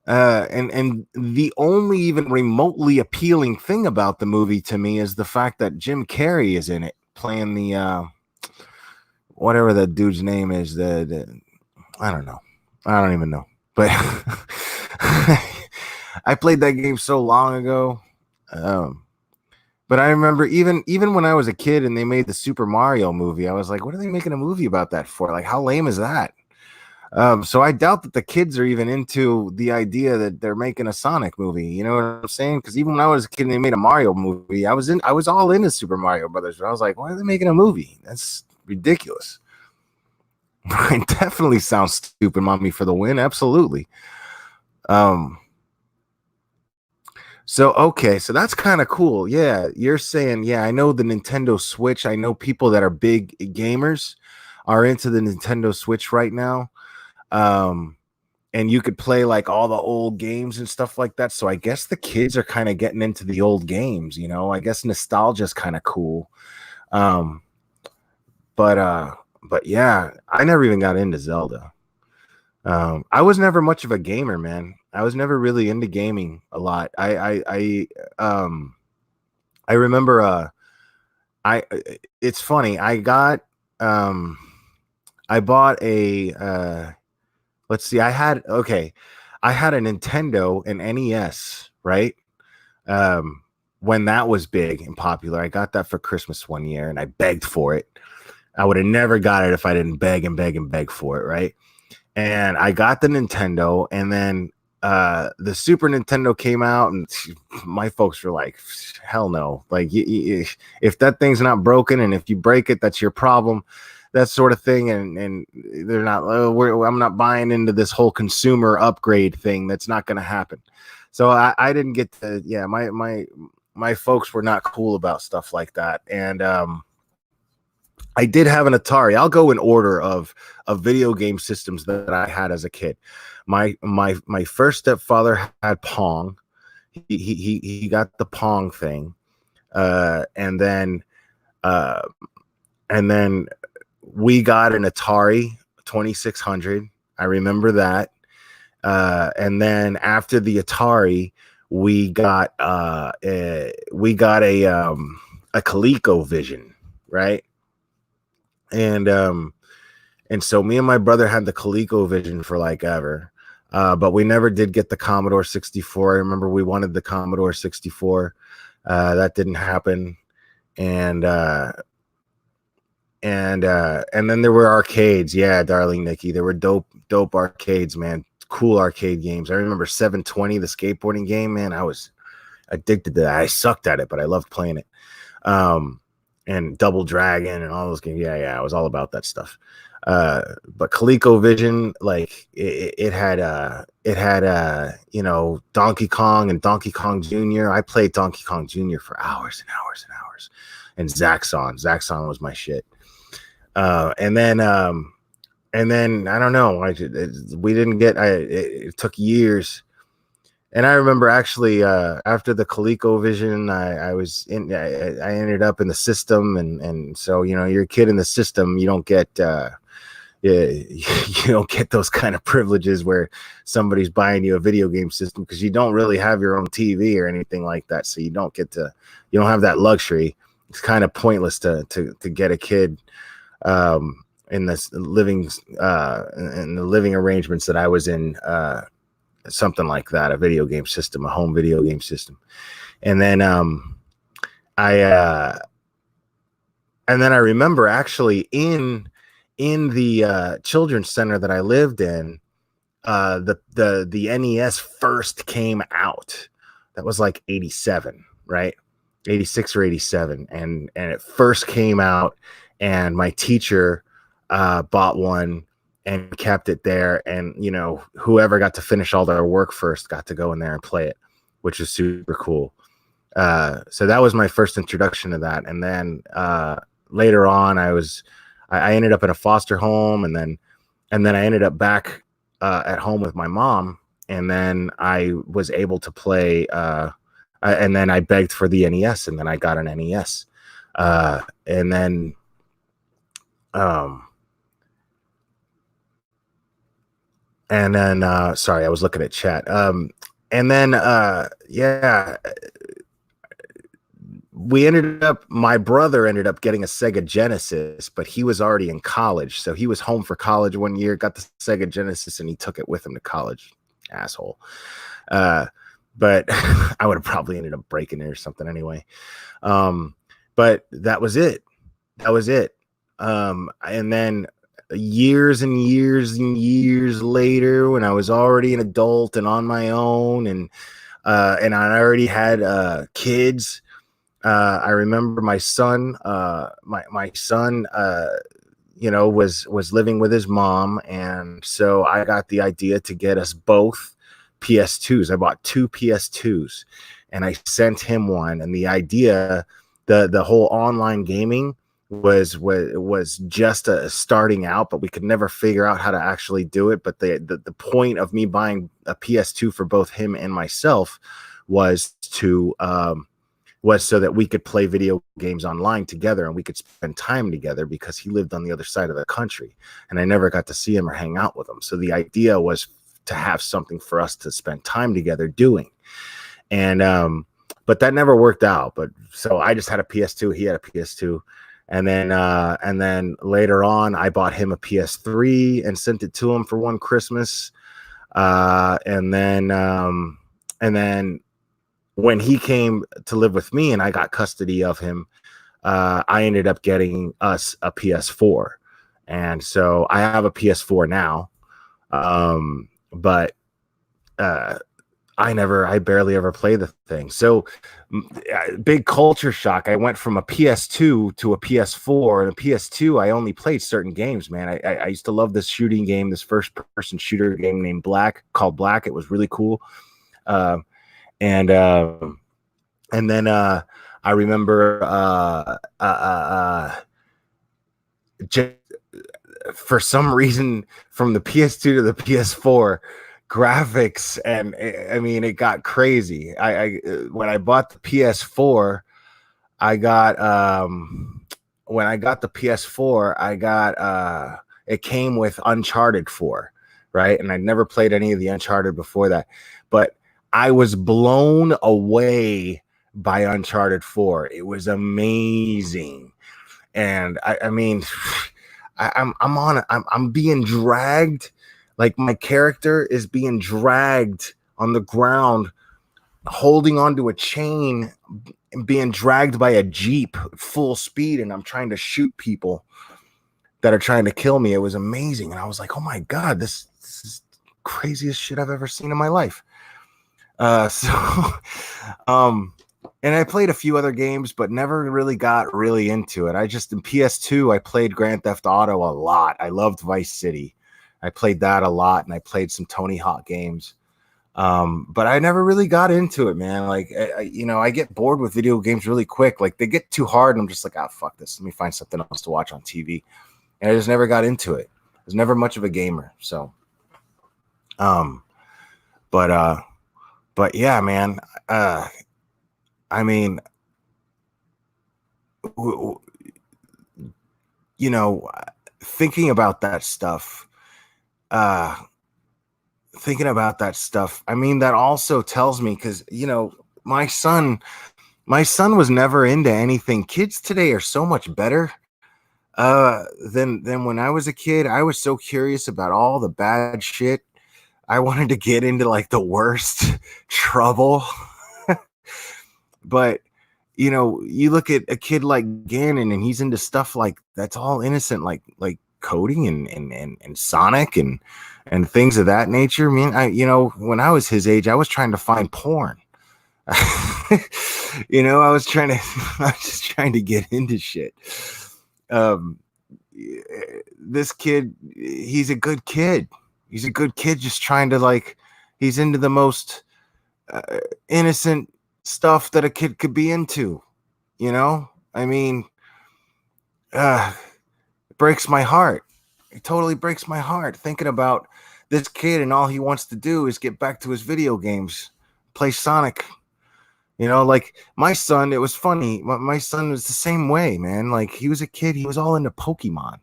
and the only even remotely appealing thing about the movie to me is the fact that Jim Carrey is in it, playing the whatever the dude's name is. The I don't know. I don't even know. But I played that game so long ago. But I remember even when I was a kid and they made the Super Mario movie, I was like, what are they making a movie about that for? Like, how lame is that? So I doubt that the kids are even into the idea that they're making a Sonic movie. You know what I'm saying? Because even when I was a kid and they made a Mario movie, I was all into Super Mario Brothers. But I was like, why are they making a movie? That's ridiculous. It definitely sounds stupid, Mommy for the win. Absolutely. So, okay, so that's kind of cool. Yeah, you're saying, yeah, I know the Nintendo Switch. I know people that are big gamers are into the Nintendo Switch right now. And you could play like all the old games and stuff like that. So I guess the kids are kind of getting into the old games, you know. I guess nostalgia is kind of cool. But yeah, I never even got into Zelda. I was never much of a gamer, man. I was never really into gaming a lot. I remember it's funny. I bought a let's see. I had a Nintendo and NES, right? When that was big and popular. I got that for Christmas one year and I begged for it. I would have never got it if I didn't beg and beg and beg for it, right? And I got the Nintendo, and then the Super Nintendo came out, and my folks were like, hell no. Like, if that thing's not broken and if you break it, that's your problem, that sort of thing. And they're not, I'm not buying into this whole consumer upgrade thing. That's not going to happen. So I didn't get to, yeah, my folks were not cool about stuff like that. And I did have an Atari. I'll go in order of video game systems that I had as a kid. My first stepfather had Pong. He got the Pong thing, and then we got an Atari 2600. I remember that. And then after the Atari, we got a ColecoVision, right? And so me and my brother had the ColecoVision for like ever, but we never did get the Commodore 64. I remember we wanted the Commodore 64. That didn't happen. And then there were arcades. Yeah, darling Nikki, there were dope arcades, man. Cool arcade games. I remember 720, the skateboarding game, man. I was addicted to that. I sucked at it, but I loved playing it. And Double Dragon and all those games. Yeah, I was all about that stuff. But ColecoVision, like it had Donkey Kong and Donkey Kong Jr. I played Donkey Kong Jr. for hours and hours and hours. And Zaxxon was my shit. And then I don't know. It took years. And I remember actually after the ColecoVision, I ended up in the system, and so you're a kid in the system, you don't get you don't get those kind of privileges where somebody's buying you a video game system because you don't really have your own TV or anything like that, so you don't have that luxury. It's kind of pointless to get a kid in the living arrangements that I was in. something like that, a video game system, a home video game system. And then I remember actually in the children's center that I lived in, the NES first came out. That was like 87, right? 86 or 87, and it first came out, and my teacher bought one and kept it there, and you know, whoever got to finish all their work first got to go in there and play it, which is super cool. So that was my first introduction to that. And then later on, I ended up in a foster home, and then I ended up back at home with my mom, and then I was able to play. And then I begged for the NES, and then I got an NES. And then sorry, I was looking at chat. And then yeah, my brother ended up getting a Sega Genesis, but he was already in college. So he was home for college one year, got the Sega Genesis, and he took it with him to college. Asshole. But I would have probably ended up breaking it or something anyway. But that was it. And then years and years and years later, when I was already an adult and on my own, and I already had kids, I remember my son, my son, you know, was living with his mom, and so I got the idea to get us both PS2s. I bought 2 PS2s, and I sent him one. And the idea, the whole online gaming was just starting out, but we could never figure out how to actually do it. But the point of me buying a PS2 for both him and myself was so that we could play video games online together, and we could spend time together, because he lived on the other side of the country and I never got to see him or hang out with him. So the idea was to have something for us to spend time together doing. And but that never worked out. But so I just had a PS2, he had a PS2. And then later on, I bought him a PS3 and sent it to him for one Christmas. And then when he came to live with me and I got custody of him, I ended up getting us a PS4. And so I have a PS4 now. But I barely ever play the thing. So big culture shock. I went from a PS2 to a PS4, and a PS2, I only played certain games, man. I used to love this shooting game, this first person shooter game called Black. It was really cool. And then I remember just for some reason, from the PS2 to the PS4, graphics, and I mean, it got crazy. When I bought the PS4, it came with Uncharted 4, right? And I'd never played any of the Uncharted before that, but I was blown away by Uncharted 4. It was amazing. And I mean, I'm being dragged, like my character is being dragged on the ground, holding onto a chain, and being dragged by a Jeep full speed, and I'm trying to shoot people that are trying to kill me. It was amazing. And I was like, oh my God, this is the craziest shit I've ever seen in my life. And I played a few other games, but never really got really into it. In PS2, I played Grand Theft Auto a lot. I loved Vice City. I played that a lot, and I played some Tony Hawk games. But I never really got into it, man. Like, I get bored with video games really quick. Like, they get too hard, and I'm just like, fuck this. Let me find something else to watch on TV. And I just never got into it. I was never much of a gamer. So, but yeah, man. I mean, thinking about that stuff, I mean, that also tells me, because, my son was never into anything. Kids today are so much better than when I was a kid. I was so curious about all the bad shit. I wanted to get into like the worst trouble. But you look at a kid like Gannon, and he's into stuff like that's all innocent, like coding and Sonic and things of that nature. I mean, when I was his age, I was trying to find porn. I was just trying to get into shit. This kid, he's a good kid. He's a good kid, just trying to he's into the most innocent stuff that a kid could be into. I mean, it breaks my heart. It totally breaks my heart thinking about this kid, and all he wants to do is get back to his video games, play Sonic. Like my son, it was funny. My son was the same way, man. Like, he was a kid, he was all into Pokemon.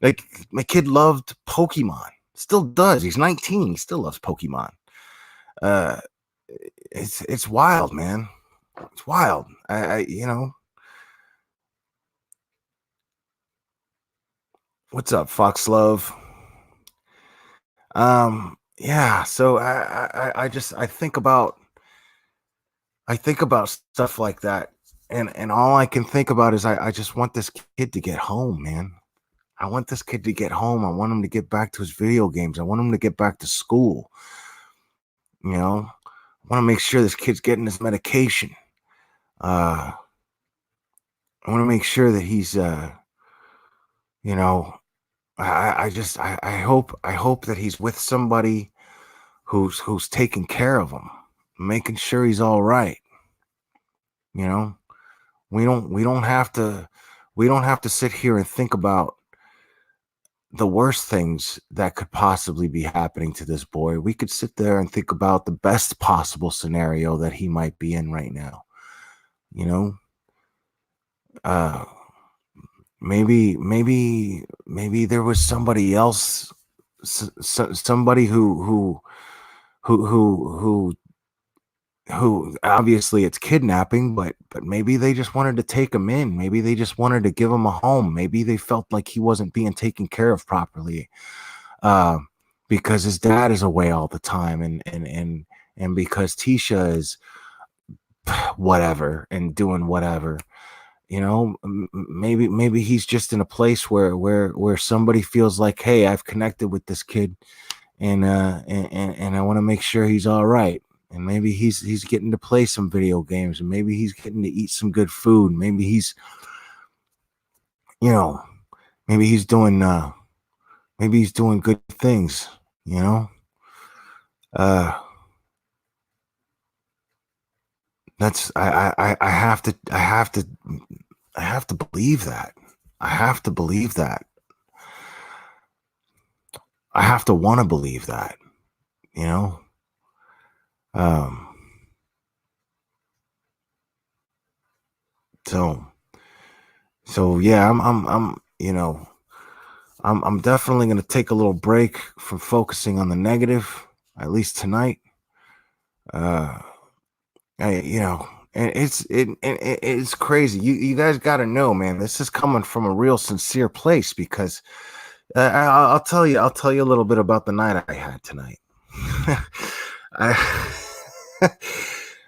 Like, my kid loved Pokemon. Still does. He's 19. He still loves Pokemon. It's wild, man. It's wild. What's up, Fox Love? Yeah. So I think about stuff like that, and all I can think about is I just want this kid to get home, man. I want this kid to get home. I want him to get back to his video games. I want him to get back to school. I want to make sure this kid's getting his medication. I want to make sure that he's, I hope that he's with somebody who's taking care of him, making sure he's all right. We don't have to sit here and think about the worst things that could possibly be happening to this boy. We could sit there and think about the best possible scenario that he might be in right now. Maybe there was somebody else, somebody who obviously it's kidnapping, but maybe they just wanted to take him in. Maybe they just wanted to give him a home. Maybe they felt like he wasn't being taken care of properly, because his dad is away all the time, and because Tecia is whatever and doing whatever. Maybe he's just in a place where somebody feels like, hey, I've connected with this kid, and I want to make sure he's all right. And maybe he's getting to play some video games, and maybe he's getting to eat some good food. Maybe he's doing good things. That's I have to believe that. I have to believe that. I have to want to believe that. So yeah, I'm definitely going to take a little break from focusing on the negative, at least tonight. And it's crazy. You guys got to know, man, this is coming from a real sincere place, because I'll tell you a little bit about the night I had tonight.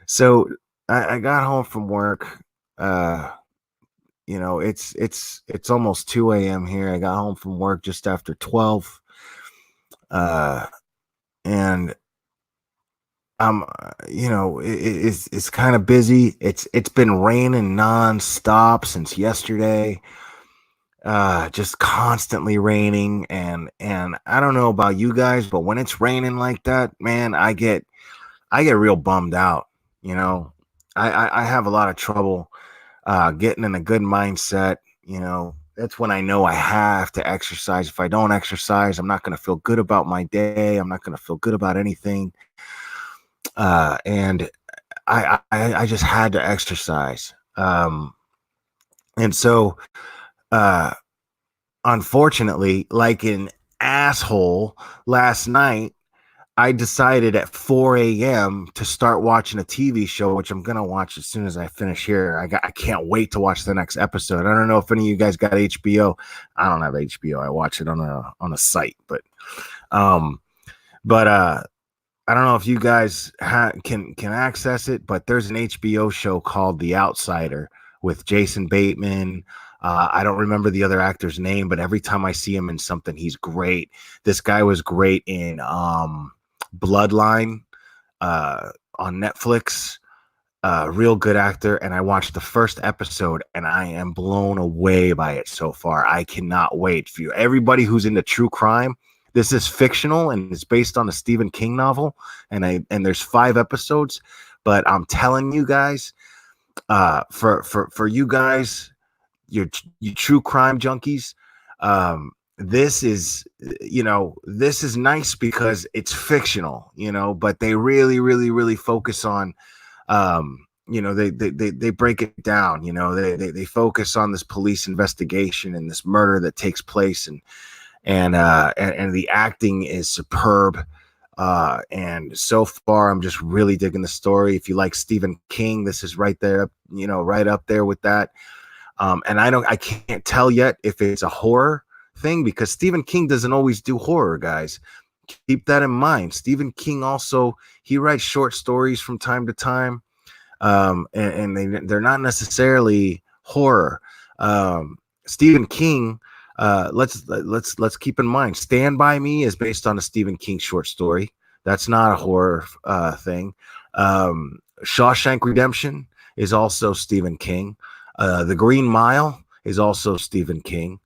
So I got home from work. It's almost 2 a.m. here. I got home from work just after 12. And it's kind of busy. It's been raining nonstop since yesterday. Just constantly raining, and I don't know about you guys, but when it's raining like that, man, I get real bummed out. I have a lot of trouble getting in a good mindset. That's when I know I have to exercise. If I don't exercise, I'm not going to feel good about my day. I'm not going to feel good about anything. And I just had to exercise. And so, unfortunately, like an asshole, last night, I decided at 4 a.m. to start watching a TV show, which I'm going to watch as soon as I finish here. I can't wait to watch the next episode. I don't know if any of you guys got HBO. I don't have HBO. I watch it on a site, but But I don't know if you guys can access it, but there's an HBO show called The Outsider with Jason Bateman. I don't remember the other actor's name, but every time I see him in something, he's great. This guy was great in Bloodline on Netflix. Real good actor, and I watched the first episode and I am blown away by it so far. I cannot wait for you. Everybody who's into true crime, this is fictional and it's based on a Stephen King novel, and there's 5 episodes, but I'm telling you guys, for you guys, you true crime junkies, this is, this is nice because it's fictional, but they really focus on, they break it down, they focus on this police investigation and this murder that takes place, and the acting is superb. And so far I'm just really digging the story. If you like Stephen King, this is right there, right up there with that. And I can't tell yet if it's a horror thing, because Stephen King doesn't always do horror, guys. Keep that in mind. Stephen King also, he writes short stories from time to time, and they're not necessarily horror. Stephen King, let's keep in mind, Stand By Me is based on a Stephen King short story. That's not a horror thing. Shawshank Redemption is also Stephen King. The Green Mile is also Stephen King.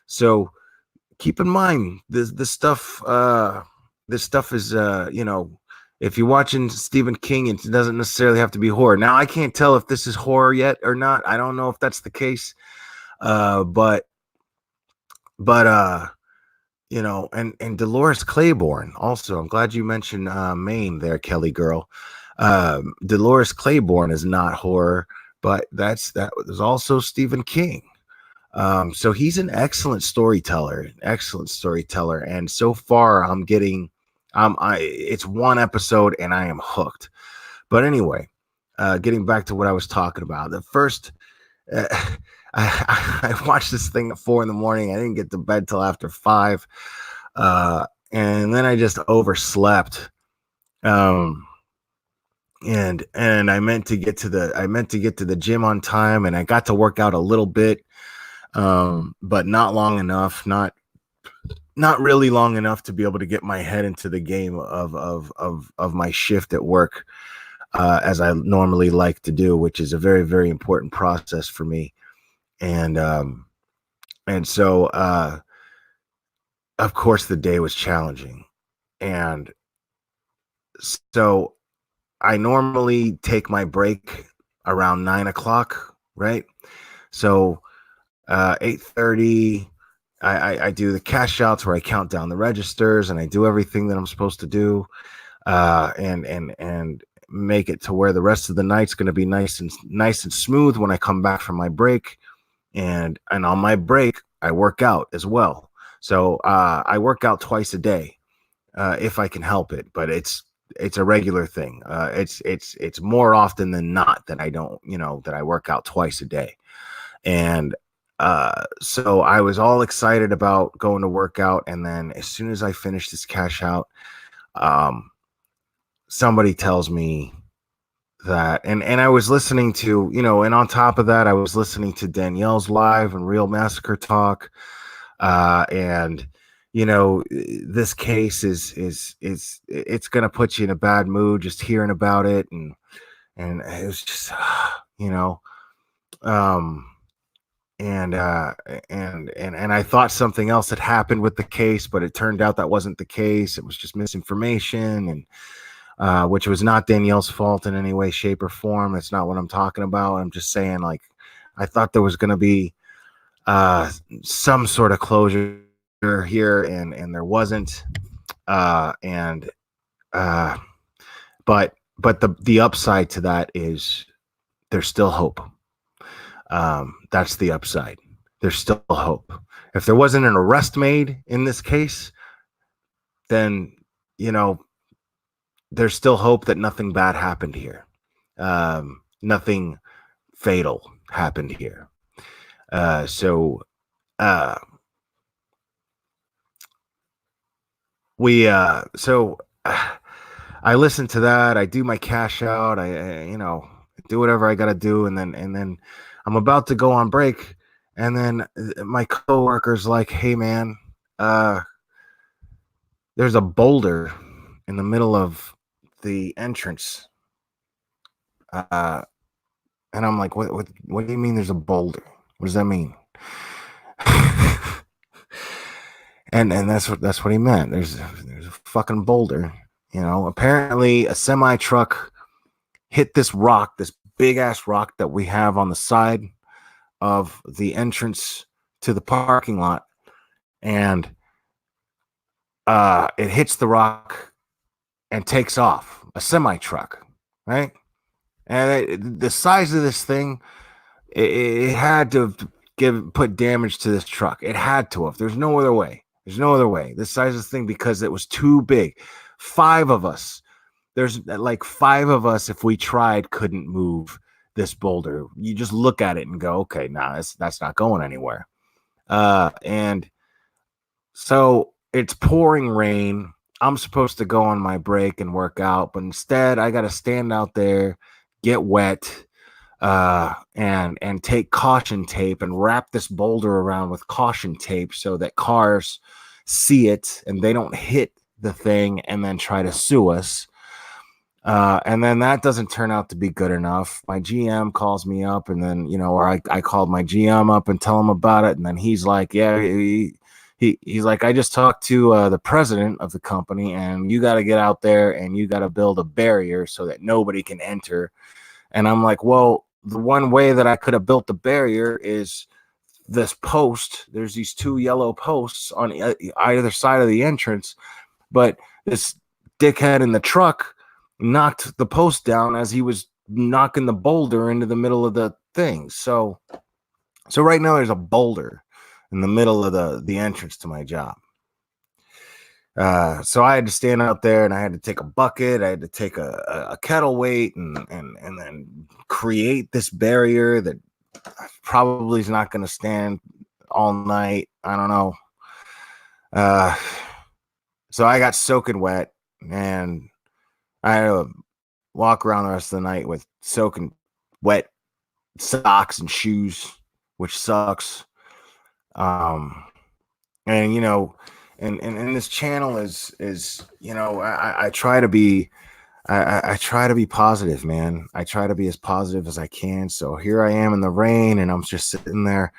So keep in mind this stuff. This stuff is, if you're watching Stephen King, it doesn't necessarily have to be horror. Now, I can't tell if this is horror yet or not. I don't know if that's the case. But and Dolores Claiborne also. I'm glad you mentioned Maine there, Kelly girl. Dolores Claiborne is not horror, but that was also Stephen King. So he's an excellent storyteller, and so far I'm getting, it's 1 episode and I am hooked. But anyway, getting back to what I was talking about, the first, I watched this thing at 4 a.m. I didn't get to bed till after 5, and then I just overslept. And I meant to get to the gym on time, and I got to work out a little bit, but not long enough, not really long enough to be able to get my head into the game of my shift at work, as I normally like to do, which is a very, very important process for me. And so of course the day was challenging, and so I normally take my break around 9 o'clock, right? So 8:30, I do the cash outs where I count down the registers and I do everything that I'm supposed to do, and make it to where the rest of the night's going to be nice and smooth when I come back from my break. And on my break, I work out as well. So I work out twice a day, if I can help it, but it's a regular thing. It's more often than not that I don't, that I work out twice a day. And so I was all excited about going to work out, and then as soon as I finish this cash out, somebody tells me that, and I was listening to, and on top of that, I was listening to Danielle's live and Real Massacre Talk, and this case is it's gonna put you in a bad mood just hearing about it, and it was just and I thought something else had happened with the case, but it turned out that wasn't the case. It was just misinformation, and which was not Danielle's fault in any way, shape, or form. That's not what I'm talking about. I'm just saying, like, I thought there was going to be some sort of closure here, and there wasn't. But the upside to that is there's still hope. That's the upside. There's still hope. If there wasn't an arrest made in this case, then there's still hope that nothing bad happened here. Nothing fatal happened here. So I listen to that. I do my cash out. Do whatever I got to do, and then I'm about to go on break, and then my coworker's like, "Hey, man, there's a boulder in the middle of the entrance." And I'm like, what do you mean there's a boulder? What does that mean? and that's what he meant. There's a fucking boulder. Apparently a semi truck hit this rock, this big ass rock that we have on the side of the entrance to the parking lot, and it hits the rock and takes off. A semi truck, right? And the size of this thing, it had to put damage to this truck. It had to have. There's no other way. This size of this thing, because it was too big. 5 of us. There's like 5 of us, if we tried, couldn't move this boulder. You just look at it and go, okay, nah, that's not going anywhere. And so it's pouring rain. I'm supposed to go on my break and work out, but instead I got to stand out there, get wet, and take caution tape and wrap this boulder around with caution tape so that cars see it and they don't hit the thing and then try to sue us. And then that doesn't turn out to be good enough. My GM calls me up, and then, or I called my GM up and tell him about it. And then he's like, yeah, he's like, I just talked to the president of the company, and you got to get out there and you got to build a barrier so that nobody can enter. And I'm like, well, the one way that I could have built the barrier is this post. There's these 2 yellow posts on either side of the entrance, but this dickhead in the truck knocked the post down as he was knocking the boulder into the middle of the thing. So right now there's a boulder in the middle of the entrance to my job. So I had to stand out there, and I had to take a bucket. I had to take a kettle weight and then create this barrier that probably is not going to stand all night. I don't know. So I got soaking wet, and I had to walk around the rest of the night with soaking wet socks and shoes, which sucks. And and this channel is I try to be I try to be positive, man. I try to be as positive as I can. So here I am in the rain, and I'm just sitting there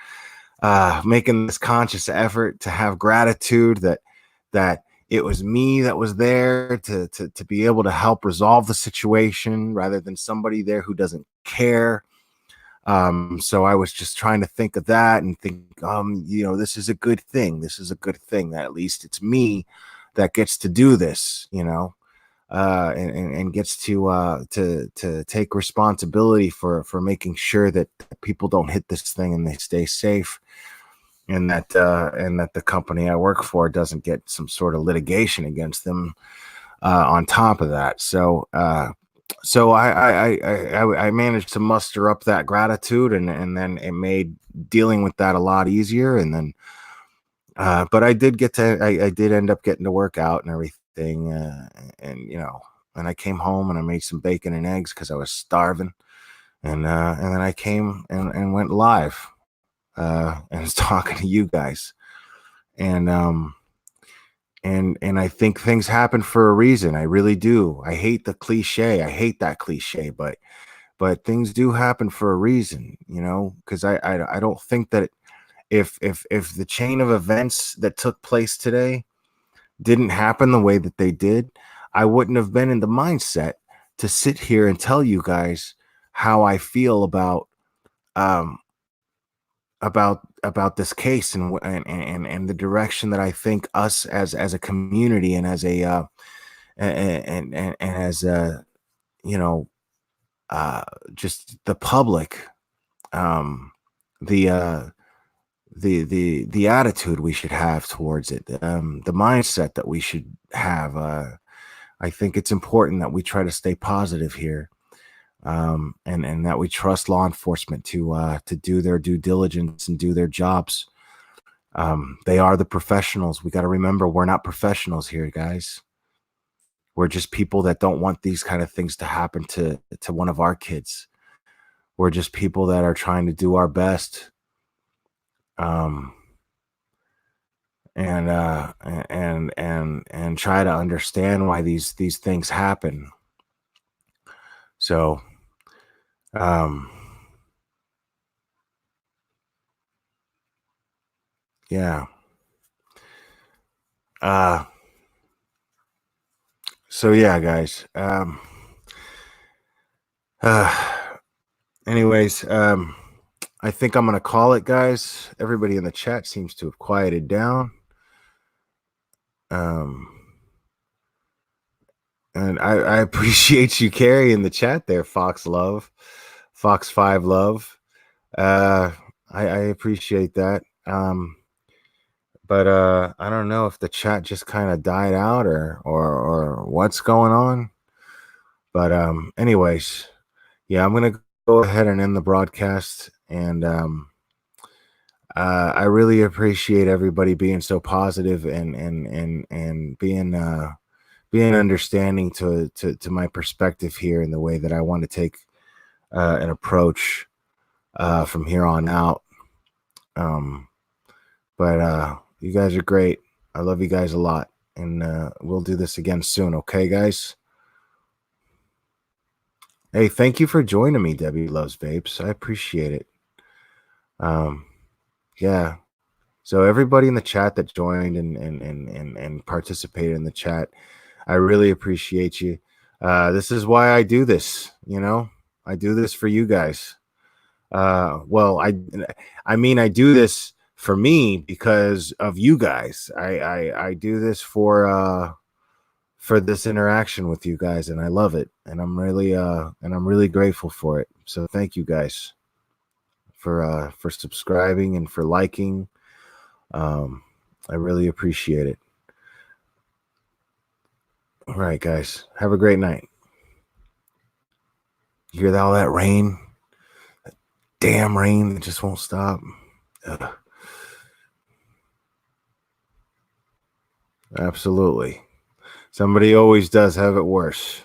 making this conscious effort to have gratitude that it was me that was there to be able to help resolve the situation rather than somebody there who doesn't care. So I was just trying to think of that and think, this is a good thing. This is a good thing that at least it's me that gets to do this, and gets to take responsibility for making sure that people don't hit this thing and they stay safe, and that the company I work for doesn't get some sort of litigation against them on top of that. So I managed to muster up that gratitude, and then it made dealing with that a lot easier. And then, but I did end up getting to work out and everything. And I came home and I made some bacon and eggs because I was starving. And then I came and went live, and was talking to you guys. And I think things happen for a reason. I really do. I hate the cliche. I hate that cliche, but things do happen for a reason, because I don't think that if the chain of events that took place today didn't happen the way that they did, I wouldn't have been in the mindset to sit here and tell you guys how I feel about this case and the direction that I think us as a community and as a and as a just the public, the attitude we should have towards it, the mindset that we should have. I think it's important that we try to stay positive here. And that we trust law enforcement to do their due diligence and do their jobs. They are the professionals. We got to remember, we're not professionals here, guys. We're just people that don't want these kind of things to happen to one of our kids. We're just people that are trying to do our best. And try to understand why these things happen. So, yeah. So yeah, guys. Anyways, I think I'm gonna call it, guys. Everybody in the chat seems to have quieted down. And I appreciate you, Carrie, in the chat there, Fox 5 Love. I appreciate that. But I don't know if the chat just kind of died out or what's going on. But anyways, yeah, I'm gonna go ahead and end the broadcast. And I really appreciate everybody being so positive and being understanding to my perspective here and the way that I want to take an approach from here on out. But you guys are great. I love you guys a lot, and we'll do this again soon. Okay, guys? Hey, thank you for joining me, Debbie Loves Vapes. I appreciate it. Yeah. So everybody in the chat that joined and participated in the chat, I really appreciate you. This is why I do this. You know, I do this for you guys. Well, I mean, I do this for me because of you guys. I do this for this interaction with you guys, and I love it, and I'm really grateful for it. So thank you guys for subscribing and for liking. I really appreciate it. All right, guys, have a great night. You hear all that rain? That damn rain that just won't stop. Ugh. Absolutely. Somebody always does have it worse.